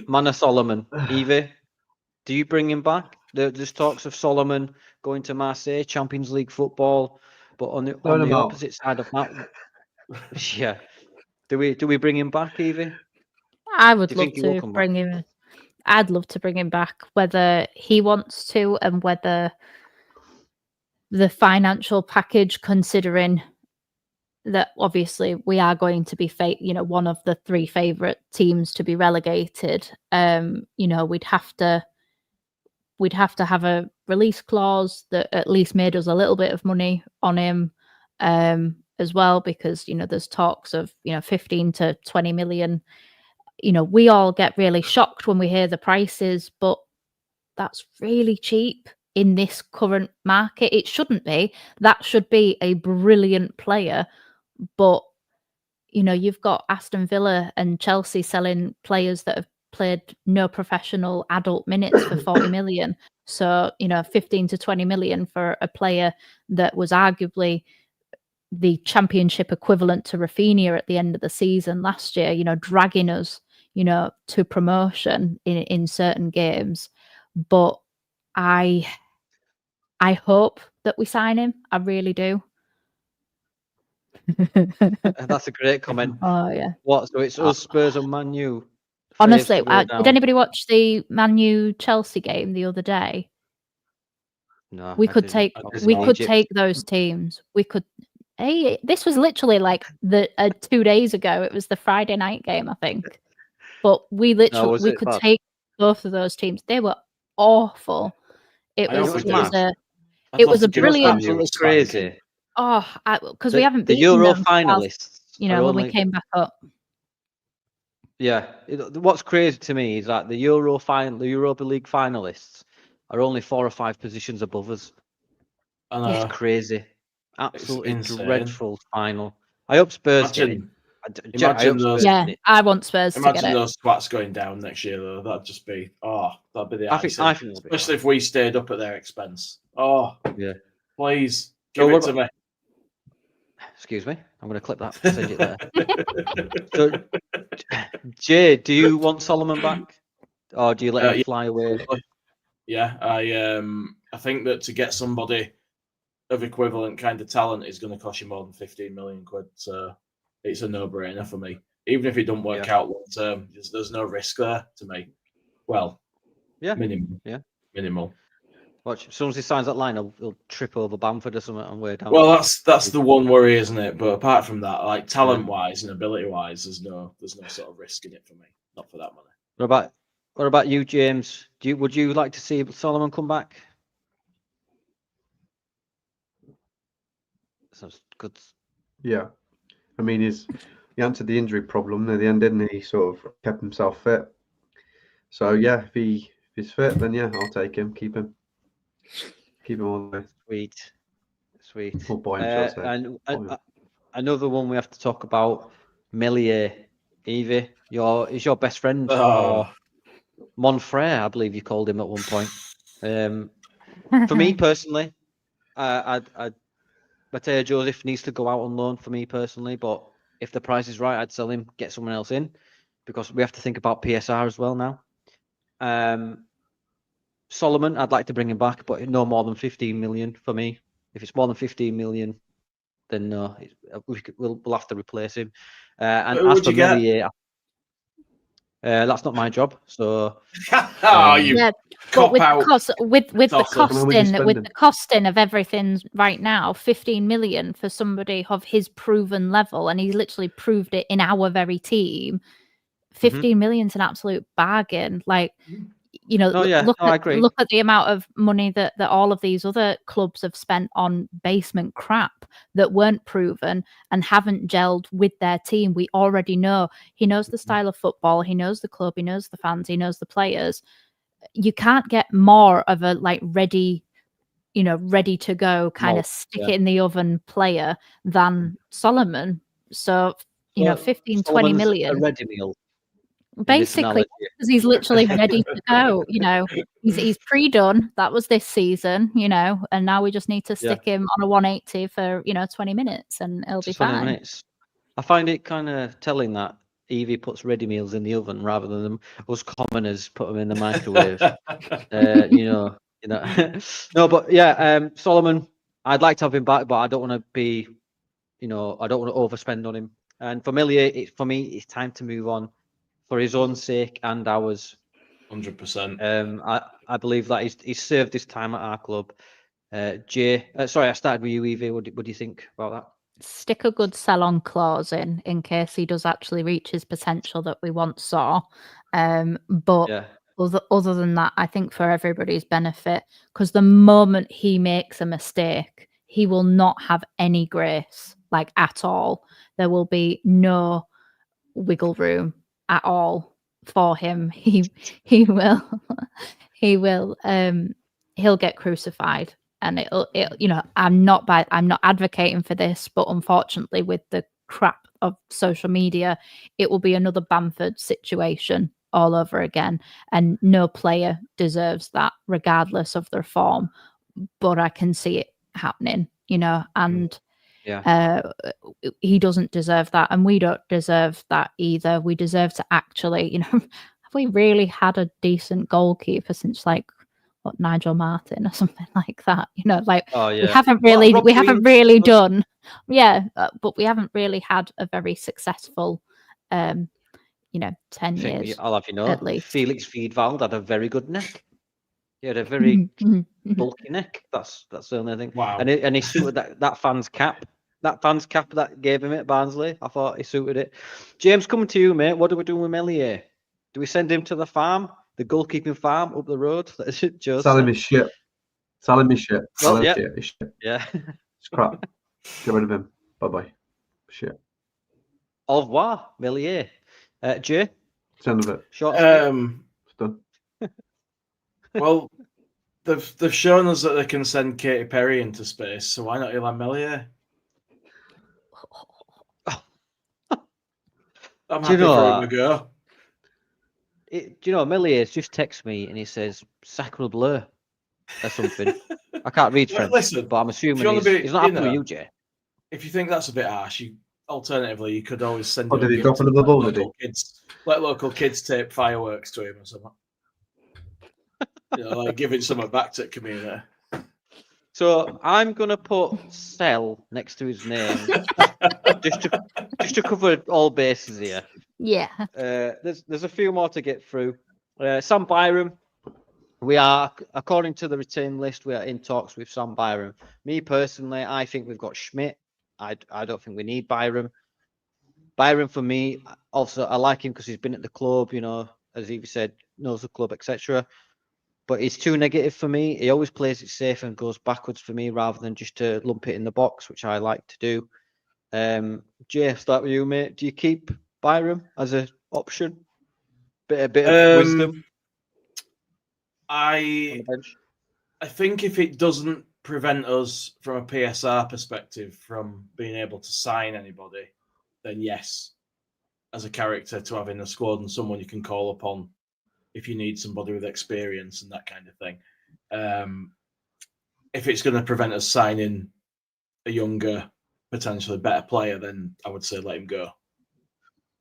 Mana Solomon. Evie, do you bring him back? There's talks of Solomon going to Marseille, Champions League football, but on the opposite side of that, yeah. Do we bring him back, Evie? I would love to bring him. I'd love to bring him back, whether he wants to and whether the financial package, considering that obviously we are going to be one of the 3 favorite teams to be relegated. We'd have to have a release clause that at least made us a little bit of money on him, as well, because there's talks of 15 to 20 million. We all get really shocked when we hear the prices, but that's really cheap in this current market. It shouldn't be. That should be a brilliant player. But, you've got Aston Villa and Chelsea selling players that have played no professional adult minutes for 40 million. So, 15 to 20 million for a player that was arguably the Championship equivalent to Rafinha at the end of the season last year, dragging us, to promotion in certain games. But I hope that we sign him. I really do. That's a great comment. Oh yeah. What? So it's us, Spurs, and Man U. Honestly, did anybody watch the Man U Chelsea game the other day? No. We could take those teams. We could. Hey, this was literally like 2 days ago. It was the Friday night game, I think. But we could take both of those teams. They were awful. It was a brilliant. Absolutely crazy. Oh, because we haven't beaten the Euro them finalists. when we came back up. Yeah, what's crazy to me is that the Europa League finalists are only 4 or 5 positions above us. It's crazy. Absolutely dreadful final. I hope Spurs get it. I want Spurs to get it. Imagine those twats going down next year, though. That'd just be that'd be the icing. I think especially if we stayed up at their expense. Oh yeah, please give it to me. Excuse me, I'm going to clip that. Send it there. So, Jay, do you want Solomon back, or do you let him fly away? Yeah, I think that to get somebody of equivalent kind of talent is going to cost you more than 15 million quid. So it's a no-brainer for me. Even if it doesn't work out long term, there's no risk there to me. Well, minimal. Yeah, minimal. Watch, as soon as he signs that line, he'll trip over Bamford or something on way down. Well, that's the one worry, isn't it? But apart from that, like talent-wise and ability-wise, there's no sort of risk in it for me. Not for that money. What about you, James? Would you like to see Solomon come back? Sounds good. Yeah, I mean, he answered the injury problem at the end, didn't he? He sort of kept himself fit. So yeah, if he's fit, then yeah, I'll take him. Keep him all the way. Sweet. Oh boy, and another one we have to talk about, Melier. Evie, is your best friend, or Monfrere, I believe you called him at one point. For me personally, Mateo Joseph needs to go out on loan for me personally, but if the price is right, I'd sell him, get someone else in, because we have to think about PSR as well now. Solomon, I'd like to bring him back, but no more than 15 million for me. If it's more than 15 million, then no, we'll have to replace him. And Who as would for you get? Melier, that's not my job. So Oh, you Yeah, but cop with out. with the Tosser. How much you costing with spending? the costing of everything right now, 15 million for somebody of his proven level, and he's literally proved it in our very team. 15 million's an absolute bargain. Like, you know, No, yeah, I agree. look at the amount of money that all of these other clubs have spent on basement crap that weren't proven and haven't gelled with their team. We already know he knows the style of football, he knows the club, he knows the fans, he knows the players. You can't get more of a like ready to go kind of stick it in the oven player than Solomon. So, 15, 20 Solomon's million. a ready meal. Basically, because he's literally ready to go. He's pre-done. That was this season, and now we just need to stick him on a 180 for 20 minutes, and it'll be 20 fine. minutes. I find it kind of telling that Evie puts ready meals in the oven rather than us commoners put them in the microwave. No, but yeah, Solomon, I'd like to have him back, but I don't want to be, I don't want to overspend on him. And Familiar, for me, it's time to move on for his own sake and ours. 100%. I believe that he's served his time at our club. Jay, sorry, I started with you, Evie. What do you think about that? Stick a good sell-on clause in case he does actually reach his potential that we once saw. But Yeah. Other than that, I think for everybody's benefit, because the moment he makes a mistake, he will not have any grace, like at all. There will be no wiggle room at all for him. He will he'll get crucified, and it'll I'm not advocating for this, but unfortunately with the crap of social media, it will be another Bamford situation all over again, and no player deserves that regardless of their form, but I can see it happening, and he doesn't deserve that, and we don't deserve that either. We deserve to actually, have we really had a decent goalkeeper since like Nigel Martin or something like that? We haven't really done, but we haven't really had a very successful 10 years. I'll have at least. Felix Wiedwald had a very good neck. He had a very bulky neck. That's the only thing. Wow. And he suited that fan's cap. That fan's cap that gave him at Barnsley. I thought he suited it. James, coming to you, mate. What are we doing with Melier? Do we send him to the farm, the goalkeeping farm up the road? Sell him his shit. Sell him his shit. Well, His shit. Yeah. It's crap. Get rid of him. Bye-bye. Shit. Au revoir, Melier. Jay? End of it. Short. It's done. Well, they've shown us that they can send Katy Perry into space, so why not Ilan Melier? I'm happy for him to go. Melier's just texted me and he says "sacre bleu" or something. I can't read French, listen, but I'm assuming he's not happy with you, Jay. If you think that's a bit harsh, alternatively, you could always send him did he drop another ball, did he? Let local kids tape fireworks to him or something. Like giving something back to the community. So I'm gonna put "sell" next to his name, just to cover all bases here. Yeah. There's a few more to get through. Sam Byram, we are, according to the retained list, we are in talks with Sam Byram. Me personally, I think we've got Schmidt. I don't think we need Byram. Byram for me, also I like him because he's been at the club, as Evie said, knows the club, etc. But he's too negative for me. He always plays it safe and goes backwards for me rather than just to lump it in the box, which I like to do. Jay, I'll start with you, mate. Do you keep Byram as an option? Bit of wisdom. I think if it doesn't prevent us from a PSR perspective from being able to sign anybody, then yes, as a character to have in the squad and someone you can call upon if you need somebody with experience and that kind of thing. If it's going to prevent us signing a younger, potentially better player, then I would say let him go.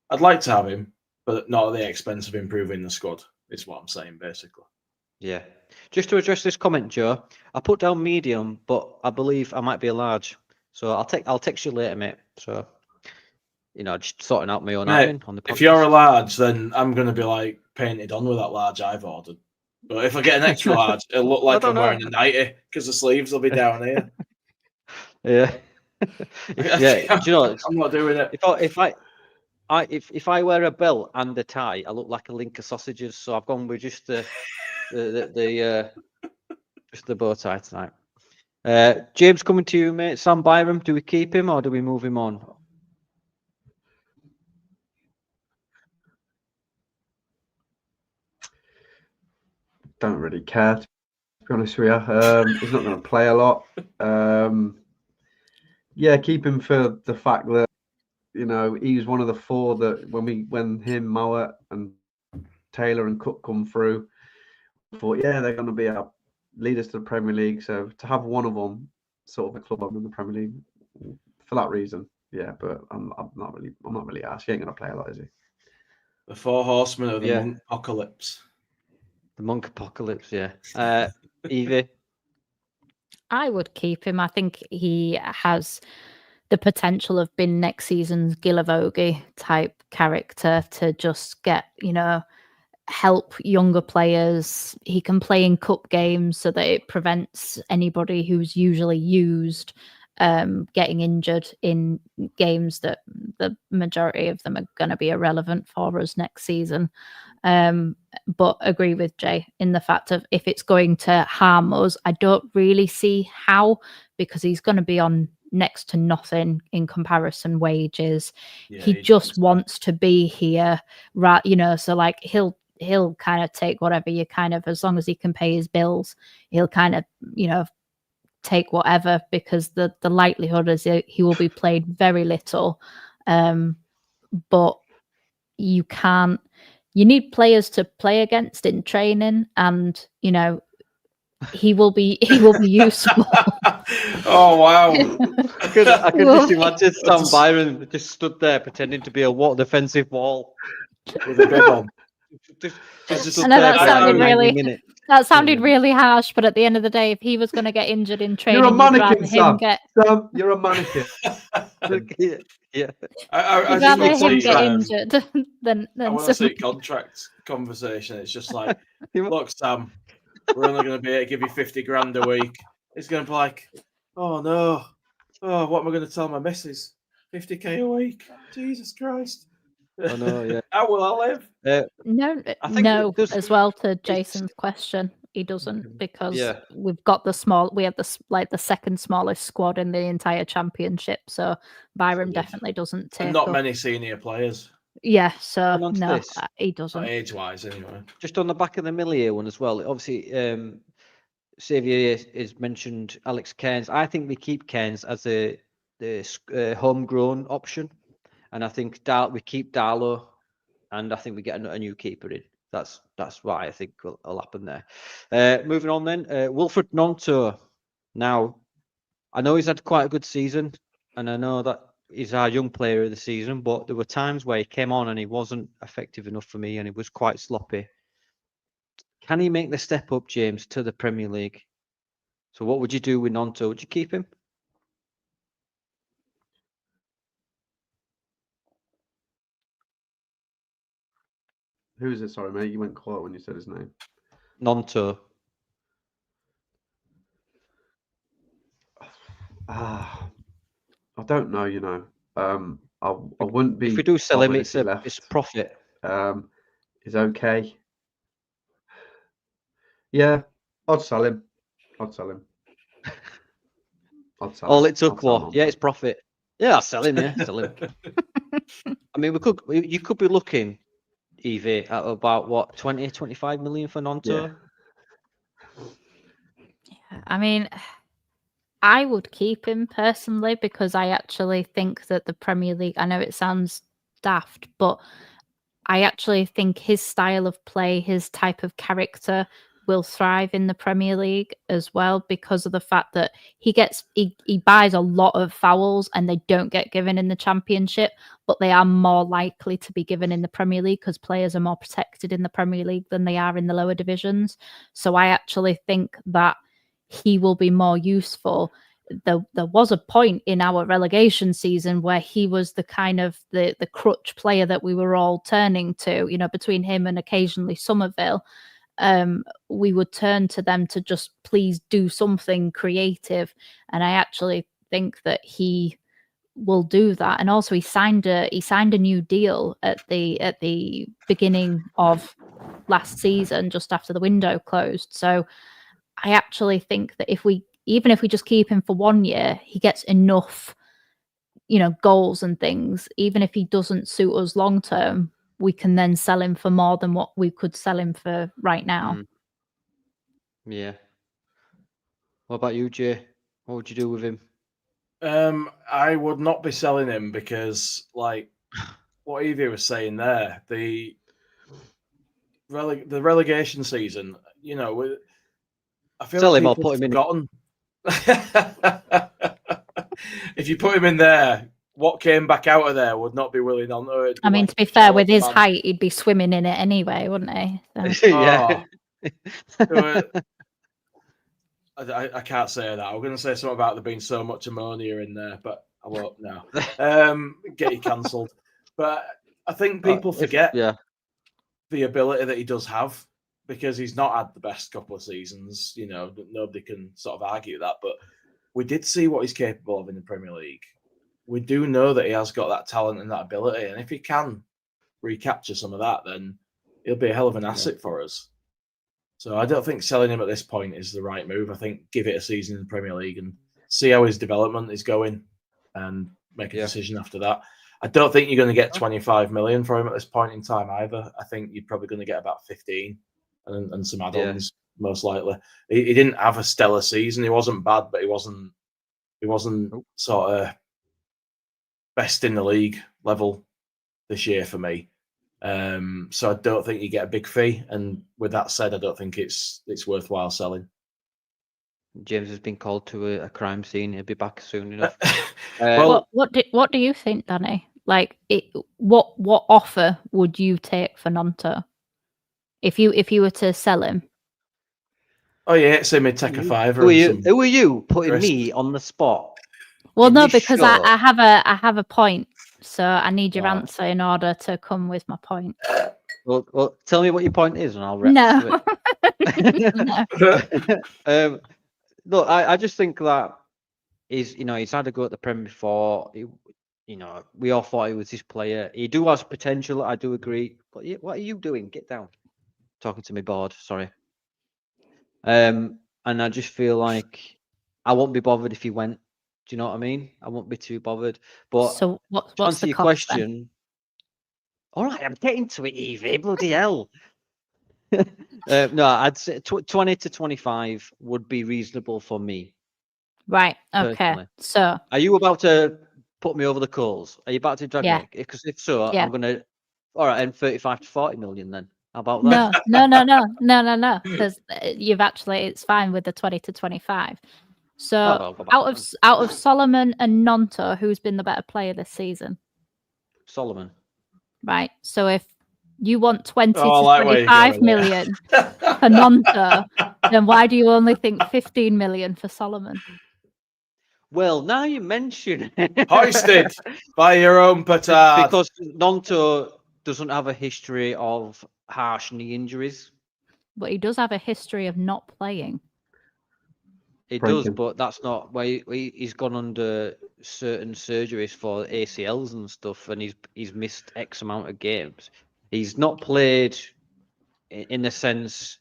I'd like to have him, but not at the expense of improving the squad, is what I'm saying, basically. Yeah. Just to address this comment, Joe, I put down medium, but I believe I might be a large. So I'll text you later, mate. So, just sorting out my own Mate, admin on the podcast. if you're a large, then I'm going to be like painted on with that large I've ordered. But if I get an extra large, it'll look like I'm wearing a 90 because the sleeves will be down here. Yeah. Yeah. Do you know? I'm not doing it. If I wear a belt and a tie, I look like a link of sausages. So I've gone with just the bow tie tonight. James, coming to you, mate. Sam Byram, do we keep him or do we move him on? Don't really care, to be honest with you. He's not going to play a lot. Yeah, keep him for the fact that he was one of the four that when him, Mowat, and Taylor and Cook come through, I thought, yeah, they're going to be our leaders to the Premier League. So to have one of them sort of a club in the Premier League for that reason, yeah. But I'm not really asked. He ain't going to play a lot, is he? The four horsemen of the monk apocalypse. The monk apocalypse, yeah. Evie? I would keep him. I think he has the potential of being next season's Gilavogi type character to just get, help younger players. He can play in cup games so that it prevents anybody who's usually used getting injured in games that the majority of them are going to be irrelevant for us next season. But agree with Jay in the fact of if it's going to harm us, I don't really see how, because he's going to be on next to nothing in comparison wages. Yeah, he just wants to be here, right? So like he'll kind of take whatever you kind of, as long as he can pay his bills, he'll kind of, take whatever, because the likelihood is he will be played very little. But you need players to play against in training, and he will be useful. Oh wow. I could just imagine Sam Byram just stood there pretending to be a defensive wall with a bib on. I know that sounded really harsh, but at the end of the day, if he was going to get injured in training, you're a mannequin, Sam. Sam, you're a mannequin. Yeah. I'd rather him get injured than I want to see contract conversation. It's just like, look, Sam, we're only going to be able to give you 50 grand a week. It's going to be like, oh no, what am I going to tell my missus? 50k a week. Jesus Christ. I know, yeah. How will I live? No, as well, to Jason's question, he doesn't, because we've got we have the second smallest squad in the entire championship. So Byram definitely doesn't take. And not many senior players. Yeah, so no, he doesn't. Not age-wise, anyway. Just on the back of the Millier one as well. Obviously, Xavier has mentioned Alex Cairns. I think we keep Cairns as the homegrown option, and I think we keep Darlow, and I think we get a new keeper in. That's what I think will happen there. Moving on then, Wilfred Gnonto. Now, I know he's had quite a good season, and I know that he's our young player of the season, but there were times where he came on and he wasn't effective enough for me, and he was quite sloppy. Can he make the step up, James, to the Premier League? So what would you do with Gnonto? Would you keep him? Who is it? Sorry, mate. You went quiet when you said his name. Gnonto. I don't know. I wouldn't be. If we do sell him, it's profit. Is okay. Yeah, I'd sell him. All it took was, it's profit. Yeah, I'll sell him. Yeah, sell him. I mean, you could be looking, Evie, at about what, 20, 25 million for Gnonto? Yeah. I mean, I would keep him personally, because I actually think that the Premier League, I know it sounds daft, but I actually think his style of play, his type of character will thrive in the Premier League as well, because of the fact that he buys a lot of fouls and they don't get given in the Championship, but they are more likely to be given in the Premier League because players are more protected in the Premier League than they are in the lower divisions. So I actually think that he will be more useful. There was a point in our relegation season where he was the kind of the crutch player that we were all turning to, between him and occasionally Somerville. We would turn to them to just please do something creative. And I actually think that he will do that. And also he signed a new deal at the beginning of last season, just after the window closed. So I actually think that even if we just keep him for 1 year, he gets enough, goals and things. Even if he doesn't suit us long term, we can then sell him for more than what we could sell him for right now. Yeah. What about you, Jay? What would you do with him? I would not be selling him because, like what Evie was saying there, the relegation season, I feel Sell like him or people put him have forgotten. If you put him in there, what came back out of there would not be willing on it. I mean, to be fair, with his height, he'd be swimming in it anyway, wouldn't he? So. Yeah. I can't say that. I'm going to say something about there being so much ammonia in there, but I won't now. Get you cancelled. But I think people forget the ability that he does have, because he's not had the best couple of seasons. Nobody can sort of argue that. But we did see what he's capable of in the Premier League. We do know that he has got that talent and that ability. And if he can recapture some of that, then he'll be a hell of an asset for us. So I don't think selling him at this point is the right move. I think give it a season in the Premier League and see how his development is going and make a decision after that. I don't think you're going to get 25 million for him at this point in time either. I think you're probably going to get about 15 and some add-ons, most likely. He didn't have a stellar season. He wasn't bad, but he wasn't sort of best in the league level this year for me. So I don't think you get a big fee. And with that said, I don't think it's worthwhile selling. James has been called to a crime scene. He'll be back soon enough. What do you think, Danny? Like, what offer would you take for Nonto if you were to sell him? Oh yeah, say me take a fiver. Who are you putting me on the spot? Well, no, because I have a point, so I need your answer in order to come with my point. Well, tell me what your point is, and I'll no. No. Look, I just think that he's had a go at the Premier before. We all thought he was this player. He do have potential. I do agree. But what are you doing? Get down. Talking to me board. Sorry. And I just feel like I won't be bothered if he went. Do you know what I mean? I won't be too bothered. But so what's to answer the your cost, question? then? All right, I'm getting to it, Evie. Bloody hell. No, I'd say 20 to 25 would be reasonable for me. Right. Okay. Personally. So, are you about to put me over the coals? Are you about to drag me? Because if so, I'm gonna. All right, and 35 to 40 million then. How about that? No. Because it's fine with the 20 to 25. So out of Solomon and Nonto, who's been the better player this season? Solomon. Right. So if you want 20 to 25 million for Nonto, then why do you only think 15 million for Solomon? Well, now you mention it. Hoisted by your own petard. Because Nonto doesn't have a history of harsh knee injuries. But he does have a history of not playing. He does, but that's not why he's gone under certain surgeries for ACLs and stuff, and he's missed X amount of games. He's not played in the sense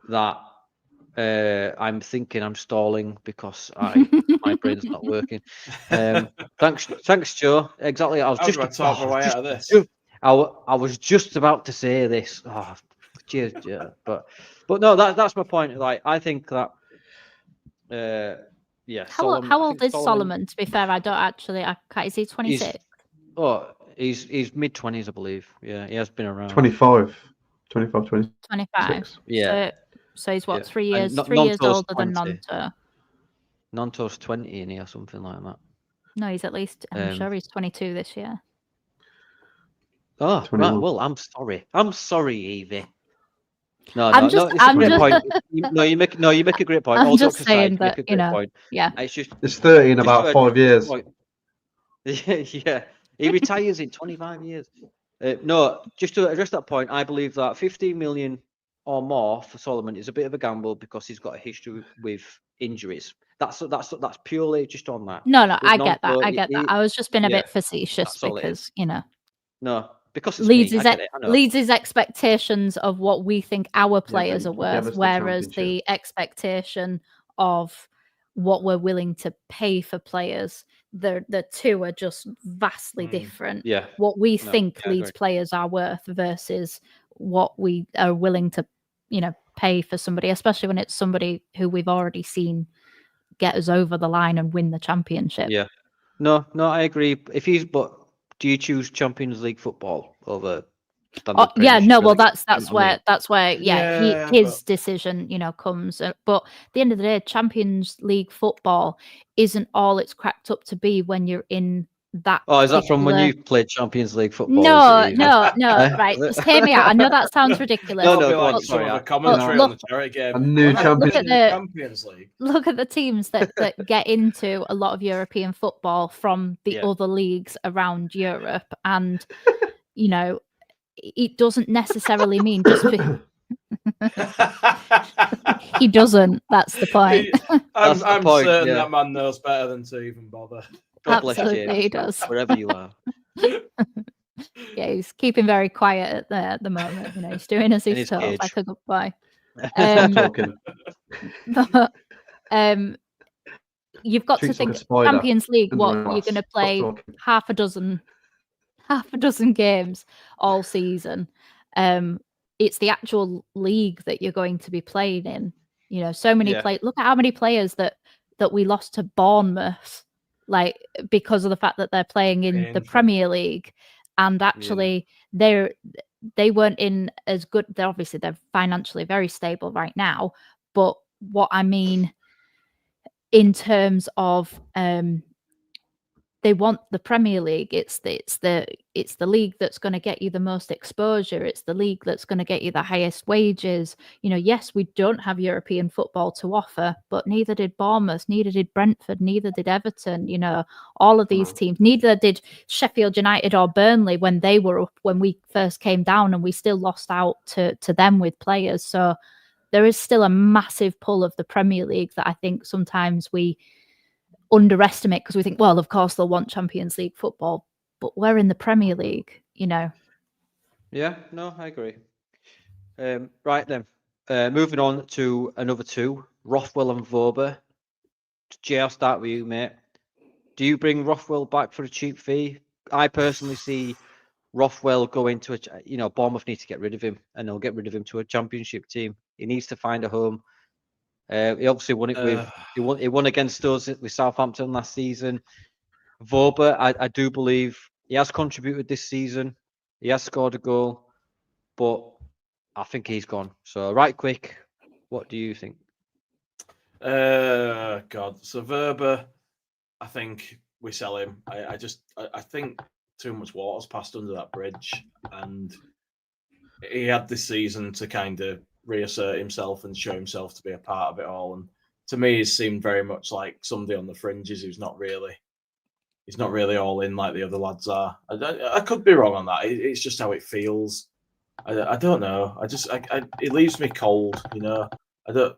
that I'm thinking I'm stalling because my brain's not working. Thanks, Joe. Exactly. I was just about to talk my way out of this. I was just about to say this. Oh, cheers, Joe. But no, that's my point. Like, I think that. How old is Solomon? To be fair, I don't actually. Is he 26? He's mid-20s, I believe. Yeah, he has been around. 25. 25, 26. 25. Yeah. So he's what, Yeah. 3 And years? not- 3 years Nonto's older than 20. Nonto. Nonto's 20 in here or something like that. No, he's at least. I'm sure he's 22 this year. Oh, right. 21. Well, I'm sorry. I'm sorry, Evie. No, I'm no, just- no. It's a I'm great just- point. You make a great point. I'm All just jokes aside, saying you that, make a great point. Yeah. It's just It's 30 in just about to 5 address this years. point. Yeah, he retires in 25 years. No, just to address that point, I believe that 15 million or more for Solomon is a bit of a gamble because he's got a history with injuries. That's purely just on that. No, With I get that. Nonto, I get that. I was just being a yeah, bit facetious that's all it because, no, because it's me. I get it. I know. Leeds' expectations of what we think our but players are give worth, us the whereas championship. the expectation of what we're willing to pay for players, the two are just vastly different. Yeah. What we No, think yeah, I Leeds agree. players are worth versus what we are willing to, pay for somebody, especially when it's somebody who we've already seen get us over the line and win the championship. Yeah. No, I agree. But do you choose Champions League football over standard Yeah, Premiership no, well, relegation? that's where Yeah, his decision, comes. But at the end of the day, Champions League football isn't all it's cracked up to be when you're in that. Oh, is that from when particular- you played Champions League football? No, is it, Evie? no, right. Just hear me out. I know that sounds ridiculous. No, That'll be go like on, some sorry, of I- the commentary Look- on the charity game. A new When I champion- was in Look at the- Champions League. Look at the teams that get into a lot of European football from the Yeah. other leagues around Europe, and it doesn't necessarily mean just he doesn't. That's the point. I'm the point, certain yeah. that man knows better than to even bother. God bless Absolutely, James, he does. wherever you are. Yeah, he's keeping very quiet at the moment. He's doing as In he's his told, cage. like a good boy. Stop talking. But, you've got to Treats like a think spider Champions League. in the What you're grass. going to Stop play talking. half a dozen games all season. It's the actual league that you're going to be playing in. So many Yeah. Look at how many players that we lost to Bournemouth, like because of the fact that they're playing in the Painful. Premier League, and actually they weren't in as good. They're financially very stable right now, but what I mean in terms of they want the Premier League. It's the league that's going to get you the most exposure. It's the league that's going to get you the highest wages. Yes, we don't have European football to offer, but neither did Bournemouth, neither did Brentford, neither did Everton. All of these teams. Neither did Sheffield United or Burnley when they were up, when we first came down, and we still lost out to them with players. So there is still a massive pull of the Premier League that I think sometimes we underestimate because we think, well, of course they'll want Champions League football, but we're in the Premier League, Yeah, no, I agree. Right then, moving on to another two, Rothwell and Vauber. Jay, I'll start with you, mate. Do you bring Rothwell back for a cheap fee? I personally see Rothwell going to Bournemouth need to get rid of him, and they'll get rid of him to a Championship team. He needs to find a home. He obviously won it with he won against us with Southampton last season. Vauber, I do believe he has contributed this season. He has scored a goal, but I think he's gone. So right quick, what do you think? God. So Verba, I think we sell him. I think too much water's passed under that bridge, and he had this season to kind of reassert himself and show himself to be a part of it all. And to me, he seemed very much like somebody on the fringes who's not really all in like the other lads are. I could be wrong on that. It's just how it feels. I don't know. It leaves me cold. I don't.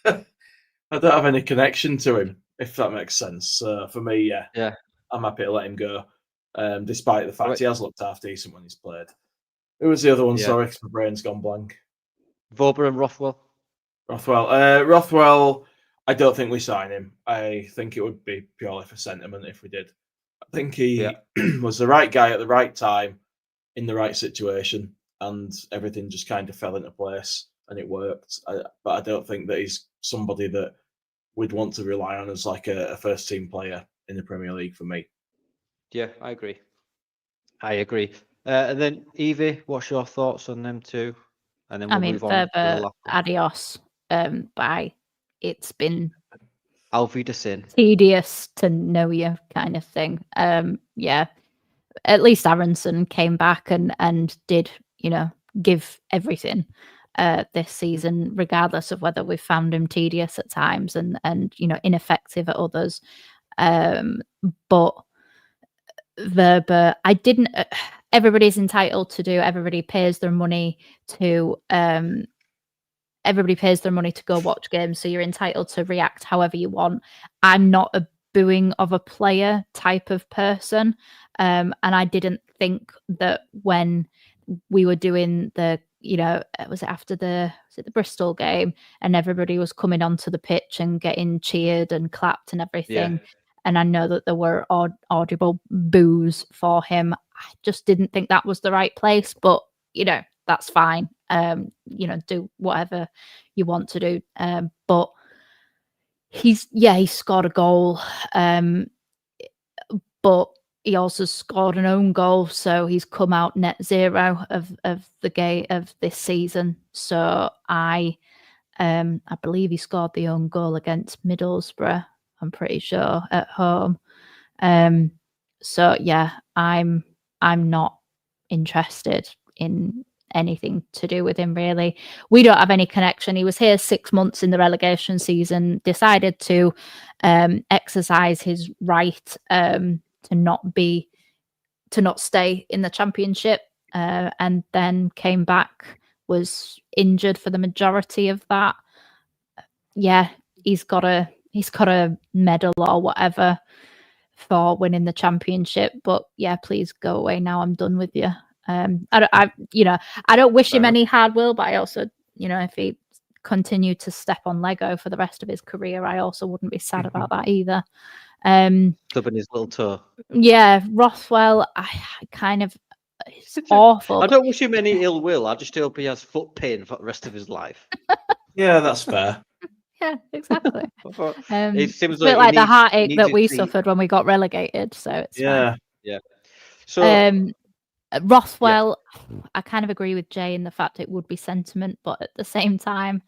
I don't have any connection to him, if that makes sense. So for me, Yeah, I'm happy to let him go, despite the fact Right. he has looked half decent when he's played. Who was the other one? Yeah. Sorry, 'cause my brain's gone blank. Vauber and Rothwell. Rothwell, I don't think we sign him. I think it would be purely for sentiment if we did. I think he was the right guy at the right time, in the right situation, and everything just kind of fell into place and it worked. But I don't think that he's somebody that we'd want to rely on as like a first team player in the Premier League for me. Yeah, I agree. And then Evie, what's your thoughts on them two? And then I we'll mean, move on to the Verba, last one. adios. Bye. It's been Auf Wiedersehen. tedious to know you, kind of thing. Yeah. At least Aronson came back and did, give everything this season, regardless of whether we found him tedious at times and ineffective at others. But Verba, I didn't. Everybody's entitled to do. Everybody pays their money to. Everybody pays their money to go watch games, so you're entitled to react however you want. I'm not a booing of a player type of person, and I didn't think that when we were doing the, was it after the Bristol game, and everybody was coming onto the pitch and getting cheered and clapped and everything. Yeah. And I know that there were audible boos for him. I just didn't think that was the right place, but that's fine. Do whatever you want to do. But he scored a goal. But he also scored an own goal, so he's come out net zero of the game of this season. So I believe he scored the own goal against Middlesbrough. I'm pretty sure at home. So yeah, I'm not interested in anything to do with him, really. We don't have any connection. He was here 6 months in the relegation season, decided to exercise his right to not stay in the Championship, and then came back, was injured for the majority of that. Yeah, he's got a medal or whatever for winning the Championship, but yeah, please go away now. I'm done with you. I don't wish him any hard will, but I also, if he continued to step on Lego for the rest of his career, I also wouldn't be sad about that either. Stubbing his little toe. Yeah, Rothwell, I kind of, it's awful. I don't wish him any ill will. I just hope he has foot pain for the rest of his life. Yeah, that's fair. Yeah, exactly. It seems it's a bit like the heartache that we feet. suffered when we got relegated, so it's fine. Yeah. So Rothwell, I kind of agree with Jay in the fact it would be sentiment, but at the same time,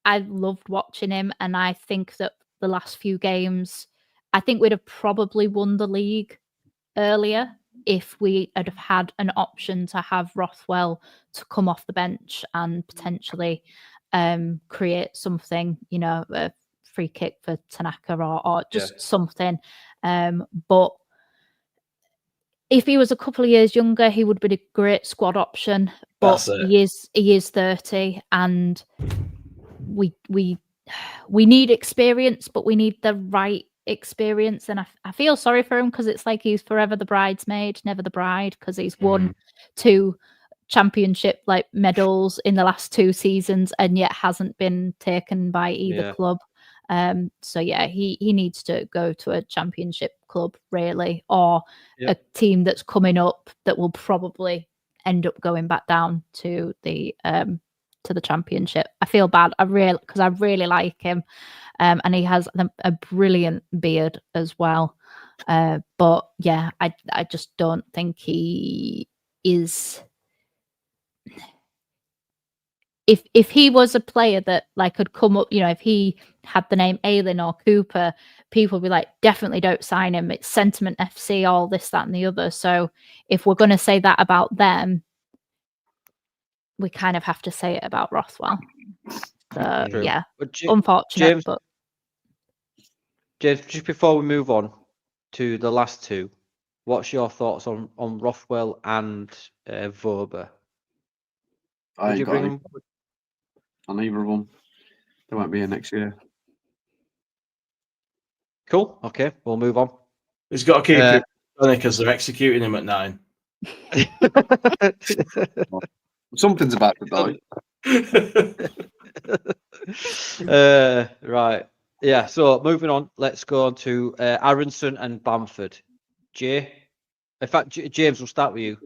I loved watching him, and I think that the last few games, I think we'd have probably won the league earlier if we had had an option to have Rothwell to come off the bench and potentially create something, a free kick for Tanaka or just something. But if he was a couple of years younger, he would be a great squad option. But he is 30, and we need experience, but we need the right experience. And I feel sorry for him, because it's like he's forever the bridesmaid, never the bride, because he's won 2 Championship medals in the last 2 seasons and yet hasn't been taken by either club. So yeah, he needs to go to a Championship club, really, or a team that's coming up that will probably end up going back down to the Championship. I feel bad, because I really like him, and he has a brilliant beard as well. But yeah, I just don't think he is. If he was a player that could come up, if he had the name Aylin or Cooper, people would be like, definitely don't sign him. It's Sentiment FC, all this, that, and the other. So if we're going to say that about them, we kind of have to say it about Rothwell. So yeah, unfortunate. James, just before we move on to the last 2, what's your thoughts on Rothwell and Verba? I ain't got any on either of them. They won't be here next year. Cool. Okay, we'll move on. He's got to keep it funny because they're executing him at 9. Something's about to die. Right. Yeah. So moving on, let's go on to Aronson and Bamford. Jay, in fact, James, we'll start with you.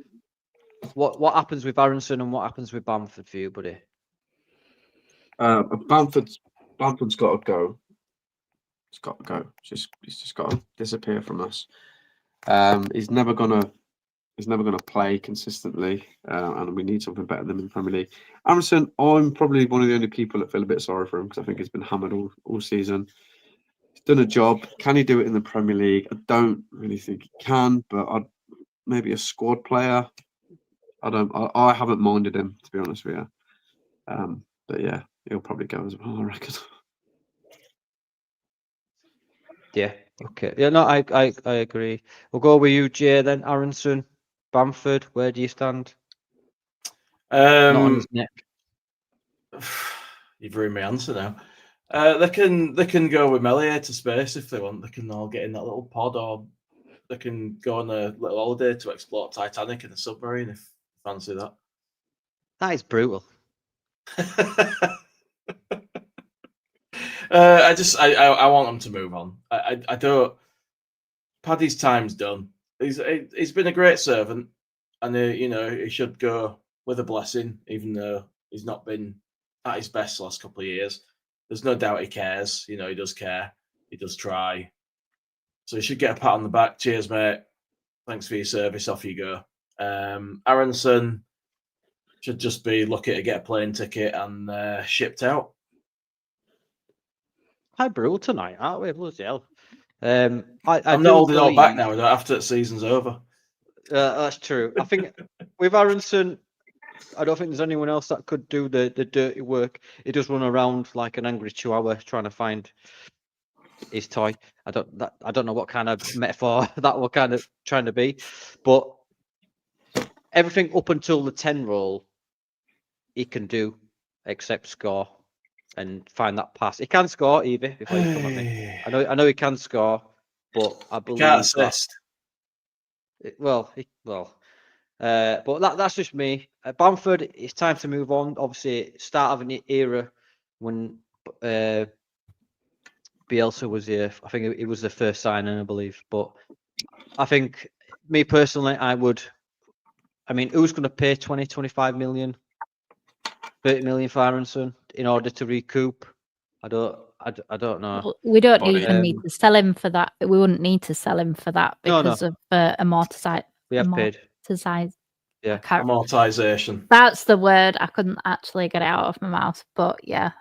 What happens with Aronson and what happens with Bamford for you, buddy? Bamford's got to go. He's got to go. He's just got to disappear from us. He's never gonna is never going to play consistently, and we need something better than in the Premier League. Aaronson, I'm probably one of the only people that feel a bit sorry for him because I think he's been hammered all season. He's done a job. Can he do it in the Premier League? I don't really think he can, but maybe a squad player. I haven't minded him, to be honest with you. But yeah, he'll probably go as well, I reckon. Yeah. Okay. Yeah. No, I agree. We'll go with you, Jay. Then Aaronson, Bamford. Where do you stand? Not on his neck. You've ruined my answer now. They can go with Melier to space if they want. They can all get in that little pod, or they can go on a little holiday to explore Titanic in a submarine if you fancy that. That is brutal. I want them to move on. I don't. Paddy's time's done. He's been a great servant, and he should go with a blessing, even though he's not been at his best the last couple of years. There's no doubt he cares. He does care. He does try. So he should get a pat on the back. Cheers, mate. Thanks for your service. Off you go. Aaronson should just be lucky to get a plane ticket and shipped out. Quite brutal tonight, aren't we? Bloody hell. I'm not holding all back now after the season's over. That's true. I think with Aaronson, I don't think there's anyone else that could do the dirty work. He does run around like an angry chihuahua trying to find his toy. I don't know what kind of metaphor that was kind of trying to be, but everything up until the 10 role he can do except score and find that pass. He can score, Evie, before you come at me. I know he can score, but I believe can't assist. But that's just me. Bamford, it's time to move on. Obviously, start of an era when Bielsa was here. I think it was the first signing, I believe. But I think, me personally, who's going to pay 20, 25 million, 30 million for Aaronson in order to recoup? I don't know. Well, we don't even need to sell him for that. We wouldn't need to sell him for that because of amortization. We have paid. Yeah, amortization. That's the word. I couldn't actually get it out of my mouth. But yeah,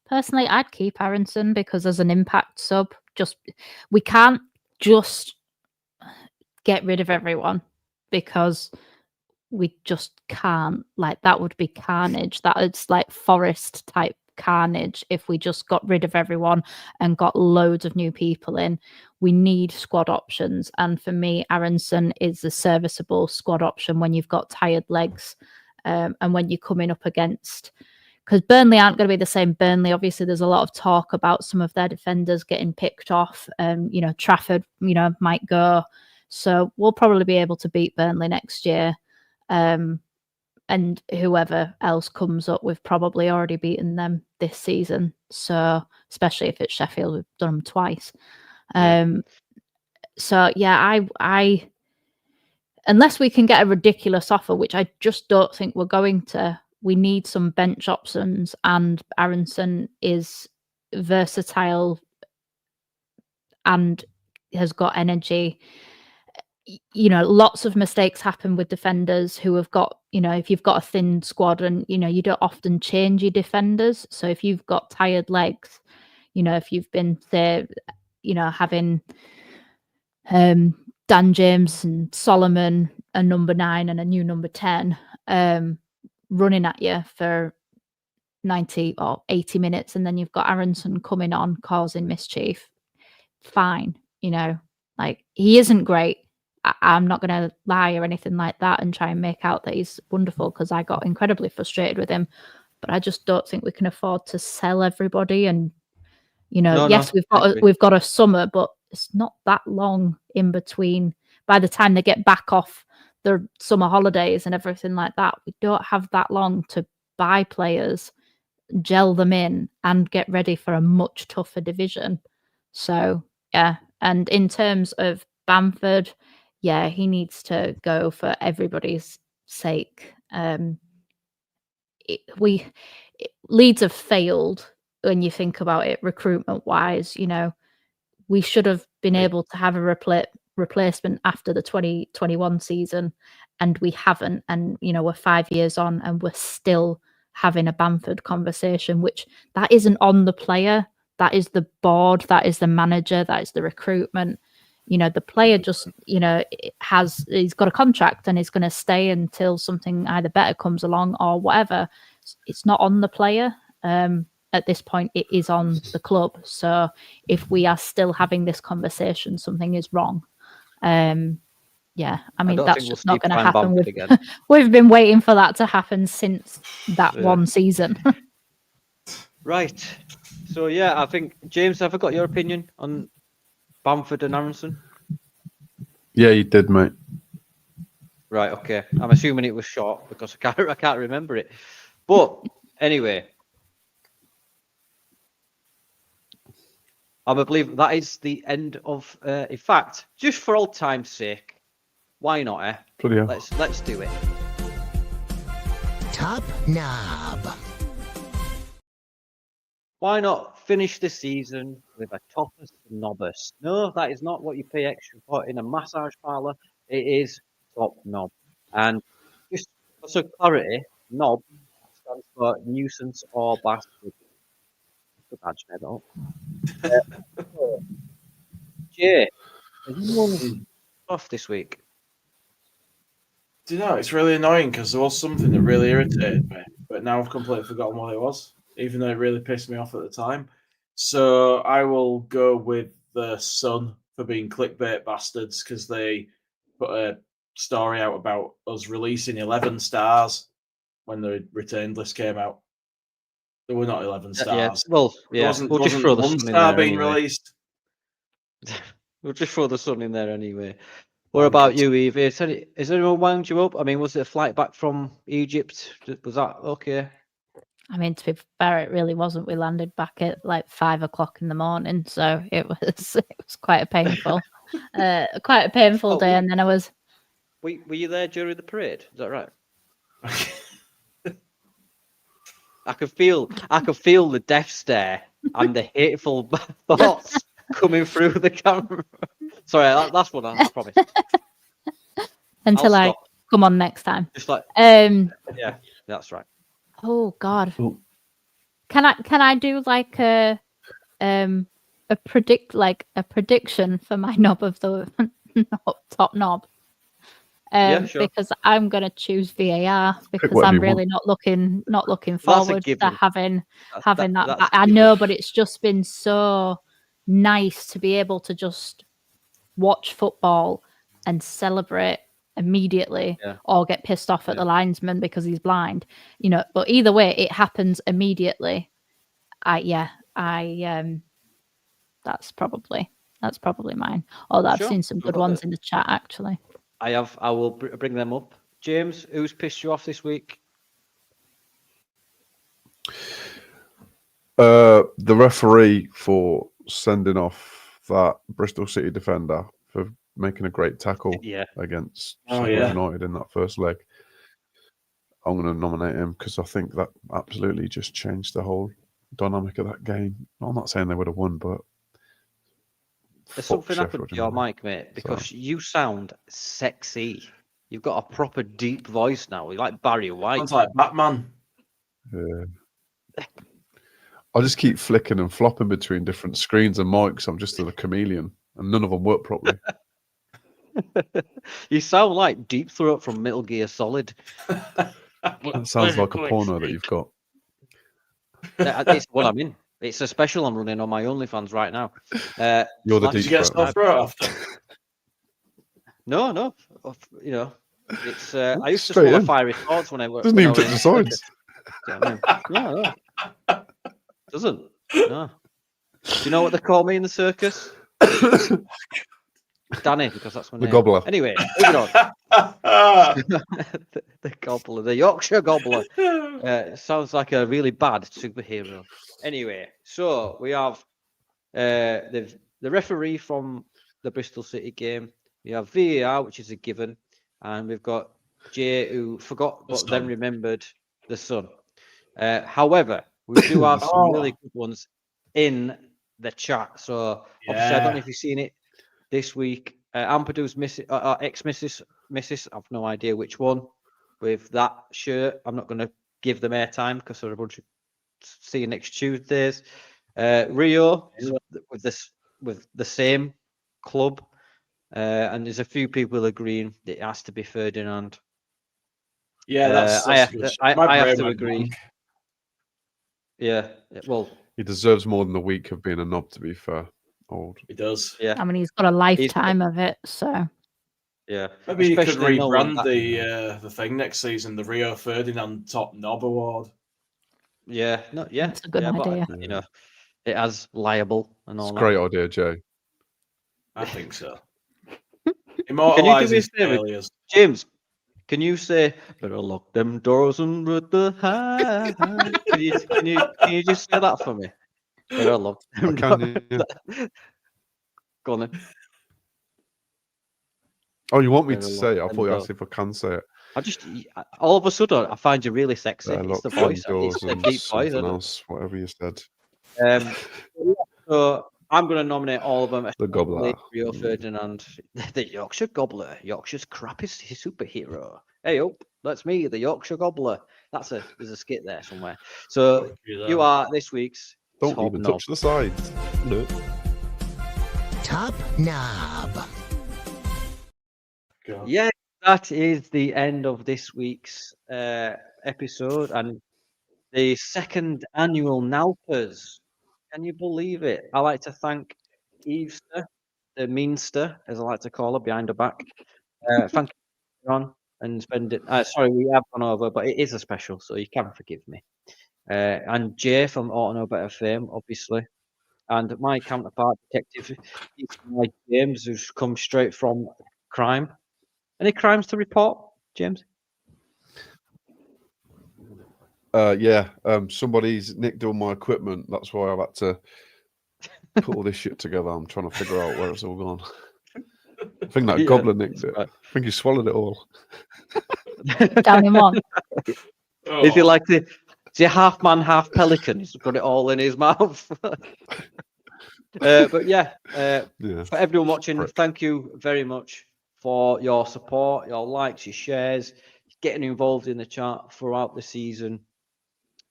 personally, I'd keep Aaronson because as an impact sub, we can't just get rid of everyone because we just can't. Like, that would be carnage. That it's like Forest type carnage if we just got rid of everyone and got loads of new people in. We need squad options, and for me, Aaronson is a serviceable squad option when you've got tired legs, and when you're coming up against, because Burnley aren't going to be the same Burnley. Obviously, there's a lot of talk about some of their defenders getting picked off. Trafford, might go, so we'll probably be able to beat Burnley next year. And whoever else comes up, we've probably already beaten them this season. So, especially if it's Sheffield, we've done them twice. So yeah, I unless we can get a ridiculous offer, which I just don't think we're going to, we need some bench options, and Aaronson is versatile and has got energy. Lots of mistakes happen with defenders who have got, if you've got a thin squad and, you don't often change your defenders. So if you've got tired legs, if you've been, say, having Dan James and Solomon, a number 9 and a new number 10, running at you for 90 or 80 minutes, and then you've got Aaronson coming on causing mischief, fine. Like, he isn't great. I'm not going to lie or anything like that and try and make out that he's wonderful, because I got incredibly frustrated with him. But I just don't think we can afford to sell everybody. And we've got a summer, but it's not that long in between. By the time they get back off their summer holidays and everything like that, we don't have that long to buy players, gel them in, and get ready for a much tougher division. So yeah, and in terms of Bamford, yeah, he needs to go for everybody's sake. Leeds have failed when you think about it recruitment wise. We should have been able to have a replacement after the 2021 season, and we haven't. And we're 5 years on, and we're still having a Bamford conversation, which that isn't on the player. That is the board. That is the manager. That is the recruitment. The player just, he's got a contract and he's going to stay until something either better comes along or whatever. It's not on the player. At this point, it is on the club. So if we are still having this conversation, something is wrong. Yeah, I mean, that's just not going to happen. We've been waiting for that to happen since that one season. Right. So, yeah, I think, James, have I got your opinion on Bamford and Aronson? Yeah, you did, mate. Right, okay. I'm assuming it was short because I can't remember it. But anyway, I believe that is the end of. In fact, just for old time's sake, why not? Bloody hell. Let's do it. Top knob. Why not finish the season with a toppers and nobbers? No, that is not what you pay extra for in a massage parlour. It is top knob. And just for some clarity, knob stands for nuisance or bastard. Badge medal. Jay, has anyone off this week? Do you know, it's really annoying because there was something that really irritated me, but now I've completely forgotten what it was, even though it really pissed me off at the time. So I will go with the Sun for being clickbait bastards because they put a story out about us releasing 11 stars when the retained list came out. There were not 11 stars. Yeah. Well, yeah. There wasn't one star being released. We'll just throw the Sun in there anyway. What about you, Evie? Has anyone wound you up? I mean, was it a flight back from Egypt? Was that okay? I mean, to be fair, it really wasn't. We landed back at like 5 o'clock in the morning, so it was quite a painful, day. And then I was. Were you there during the parade? Is that right? I could feel the death stare and the hateful thoughts coming through the camera. Sorry, last one. I promise. Until I come on next time. Just like yeah, that's right. Oh God. Ooh. Can I do like a prediction for my knob of the top knob? Yeah, sure. Because I'm gonna choose VAR because I'm really not looking forward to having that. I know, but it's just been so nice to be able to just watch football and celebrate immediately or get pissed off at the linesman because he's blind, but either way it happens immediately. That's probably mine. Although I've seen some good ones in the chat actually. I will bring them up. James, who's pissed you off this week? The referee for sending off that Bristol City defender for making a great tackle against Sheffield United in that first leg. I'm going to nominate him because I think that absolutely just changed the whole dynamic of that game. I'm not saying they would have won, but there's something happened to your mic, mate, because you sound sexy. You've got a proper deep voice now. You're like Barry White. Sounds like Batman. Yeah. I just keep flicking and flopping between different screens and mics. I'm just a chameleon, and none of them work properly. You sound like Deep Throat from Metal Gear Solid. That sounds like a porno that you've got. It's what I'm in. It's a special I'm running on my OnlyFans right now. You're the Deep Throat. Did you get sore throat after? No. It's. I used to swallow fiery thoughts when I worked. Doesn't even touch the sides. No. Doesn't. No. Do you know what they call me in the circus? Danny, because that's my name. The gobbler. Anyway, moving on. The gobbler, the Yorkshire gobbler. Sounds like a really bad superhero. Anyway, so we have the referee from the Bristol City game. We have VAR, which is a given, and we've got Jay, who forgot but then remembered the Sun. However, we do have some really good ones in the chat. So obviously, I don't know if you've seen it this week. Ampadu's ex-missus, I've no idea which one, with that shirt. I'm not going to give them airtime because they're a bunch of see you next Tuesdays. Rio with the same club, and there's a few people agreeing that it has to be Ferdinand. Yeah, that's I have good to, shit. I My have brain to went agree. blank. Yeah, well, He deserves more than a week of being a knob, to be fair. Old. He does. yeah, I mean, he's got a lifetime of it, so yeah. Maybe you could Especially knowing rebrand the thing next season, the Rio Ferdinand Top Knob Award. Yeah, no, yeah, That's a good yeah, idea. But, you know, it has liable and It's all a that. great idea, Jay. I think so. Can you do me a Immortalises favour, failures. James? Can you say better lock them doors and with the high? Can you just say that for me? Better lock them I can, doors. yeah. Go on then. Oh, you want me Better to lock say it? I them thought you doors. asked if I can say it. I just all of a sudden I find you really sexy. Better It's lock the them voice. doors It's the and deep voice. something else, whatever you said. So I'm going to nominate all of them. The Gobbler. Rio Ferdinand, the Yorkshire Gobbler, Yorkshire's crappiest superhero. Hey, that's me, the Yorkshire Gobbler. There's a skit there somewhere. So you are this week's Don't top even knob. touch the sides. No. Top knob. God. Yeah, that is the end of this week's episode and the second annual NALPAs. Can you believe it? I like to thank Evester, the Meanster, as I like to call her, behind her back. Thank you for coming on and spending. Sorry, we have gone over, but it is a special, so you can forgive me. And Jay from Ought to Know Better fame, obviously, and my counterpart, Detective James, who's come straight from crime. Any crimes to report, James? Yeah, somebody's nicked all my equipment. That's why I've had to put all this shit together. I'm trying to figure out where it's all gone. I think that Yeah, gobbler nicked it. right. I think he swallowed it all. down in one. Is he like is he half man, half pelican? He's got it all in his mouth. But yeah, Yeah. for everyone watching, Prick. thank you very much for your support, your likes, your shares, getting involved in the chat throughout the season.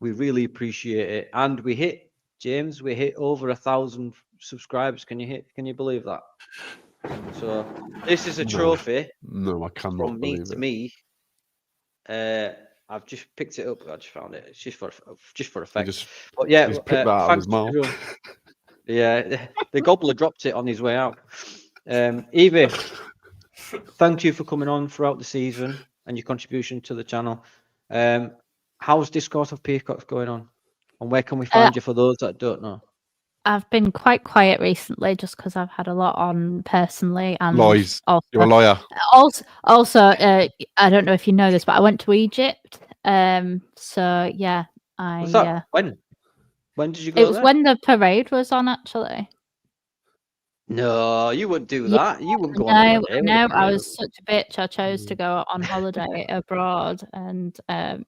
We really appreciate it. And we hit over 1,000 subscribers. Can you believe that? So this is a No. trophy No, I cannot from me believe to it. me. I've just picked it up. I just found it. It's just for He effect. just But yeah, he's picked that out of his thanks to mouth. everyone. Yeah, the gobbler dropped it on his way out. Evie, thank you for coming on throughout the season and your contribution to the channel. How's Discourse of Peacocks going on? And where can we find you for those that don't know? I've been quite quiet recently just because I've had a lot on personally and Lies. also, You're a liar. also I don't know if you know this, but I went to Egypt. So yeah, Was that when? When did you go it was there? when the parade was on actually. No, you wouldn't do Yeah, that. You wouldn't go on holiday. No, with a I parade. was such a bitch. I chose to go on holiday abroad and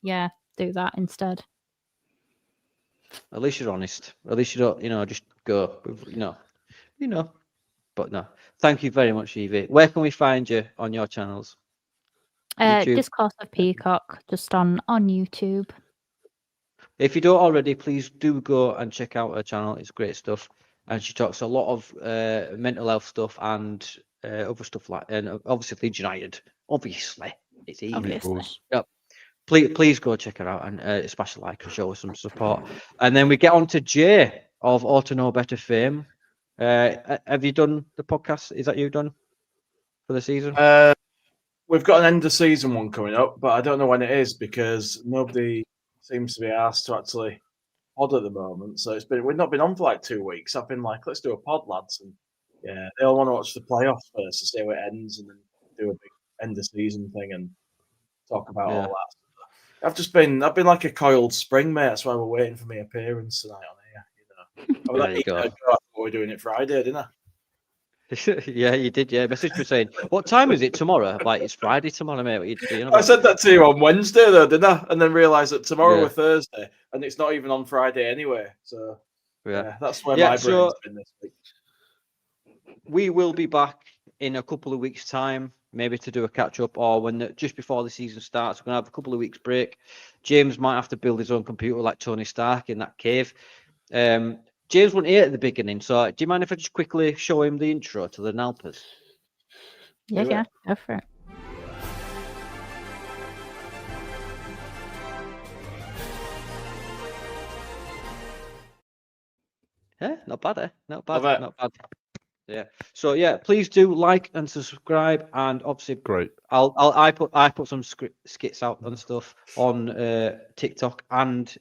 yeah, do that instead. At least you're honest. At least you don't, just go. But no. Thank you very much, Evie. Where can we find you on your channels? YouTube? Discourse of Peacock, just on YouTube. If you don't already, please do go and check out her channel. It's great stuff. And she talks a lot of mental health stuff and other stuff and obviously Leeds United. Obviously, it's easy. Obviously. Yep. Please go check her out and smash a like and show her some support. And then we get on to Jay of Ought to Know Better fame. Have you done the podcast? Is that you done for the season? We've got an end of season one coming up, but I don't know when it is because nobody seems to be asked to actually pod at the moment. So we've not been on for like 2 weeks. I've been like, let's do a pod, lads. And yeah, they all want to watch the playoffs first to see how it ends and then do a big end of season thing and talk about all that. I've been like a coiled spring, mate. That's why we're waiting for my appearance tonight on here. I was There you go. We're doing it Friday, didn't I? Yeah, you did. Yeah, message me saying, "What time is it tomorrow?" Like, it's Friday tomorrow, mate. What are you doing? I said that to you on Wednesday, though, didn't I? And then realised that tomorrow Yeah. we're Thursday, and it's not even on Friday anyway. So yeah, that's where Yeah, my brain's been this week. We will be back in a couple of weeks' time, maybe to do a catch up, or when just before the season starts. We're gonna have a couple of weeks break. James might have to build his own computer like Tony Stark in that cave. James wasn't here at the beginning, so do you mind if I just quickly show him the intro to the NALPAs? Yeah, go for it. Yeah, not bad, eh? Not bad, Love it. not bad. Yeah. So yeah, please do like and subscribe, and obviously, Great. I put some skits out and stuff on TikTok and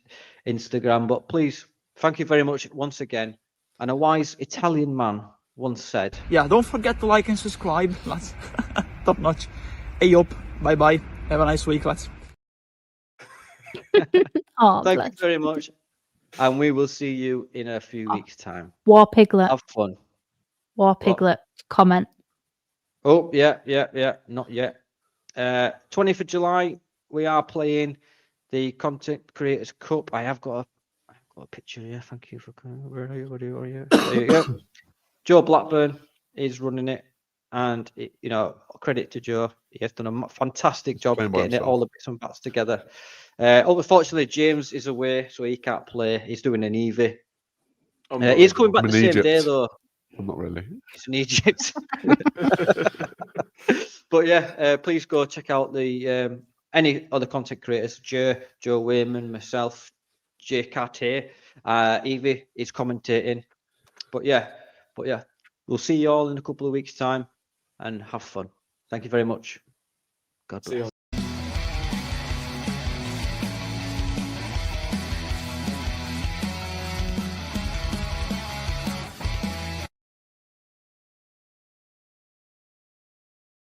Instagram. But please, thank you very much once again. And a wise Italian man once said, Yeah, don't forget to like and subscribe, lads. Top notch. Hey up. Bye bye. Have a nice week, lads. Oh, "Thank bless. you very much, and we will see you in a few weeks' time. War Piglet. Have fun." War Piglet. Comment. Oh yeah, not yet. 20th of July, we are playing the Content Creators Cup. I have got a picture here. Thank you for coming. Where are you? Where are you? There you go. Joe Blackburn is running it, and credit to Joe. He has done a fantastic job Playing by getting it himself. all the bits and bats together. Unfortunately, James is away, so he can't play. He's doing an Evie. He's coming back I'm the in same day Egypt. though. I'm not really. He's in Egypt. But yeah, please go check out the any other content creators, Joe Wayman, myself, Jay Cartier, Evie is commentating. But yeah, we'll see you all in a couple of weeks' time, and have fun. Thank you very much. God See you bless. on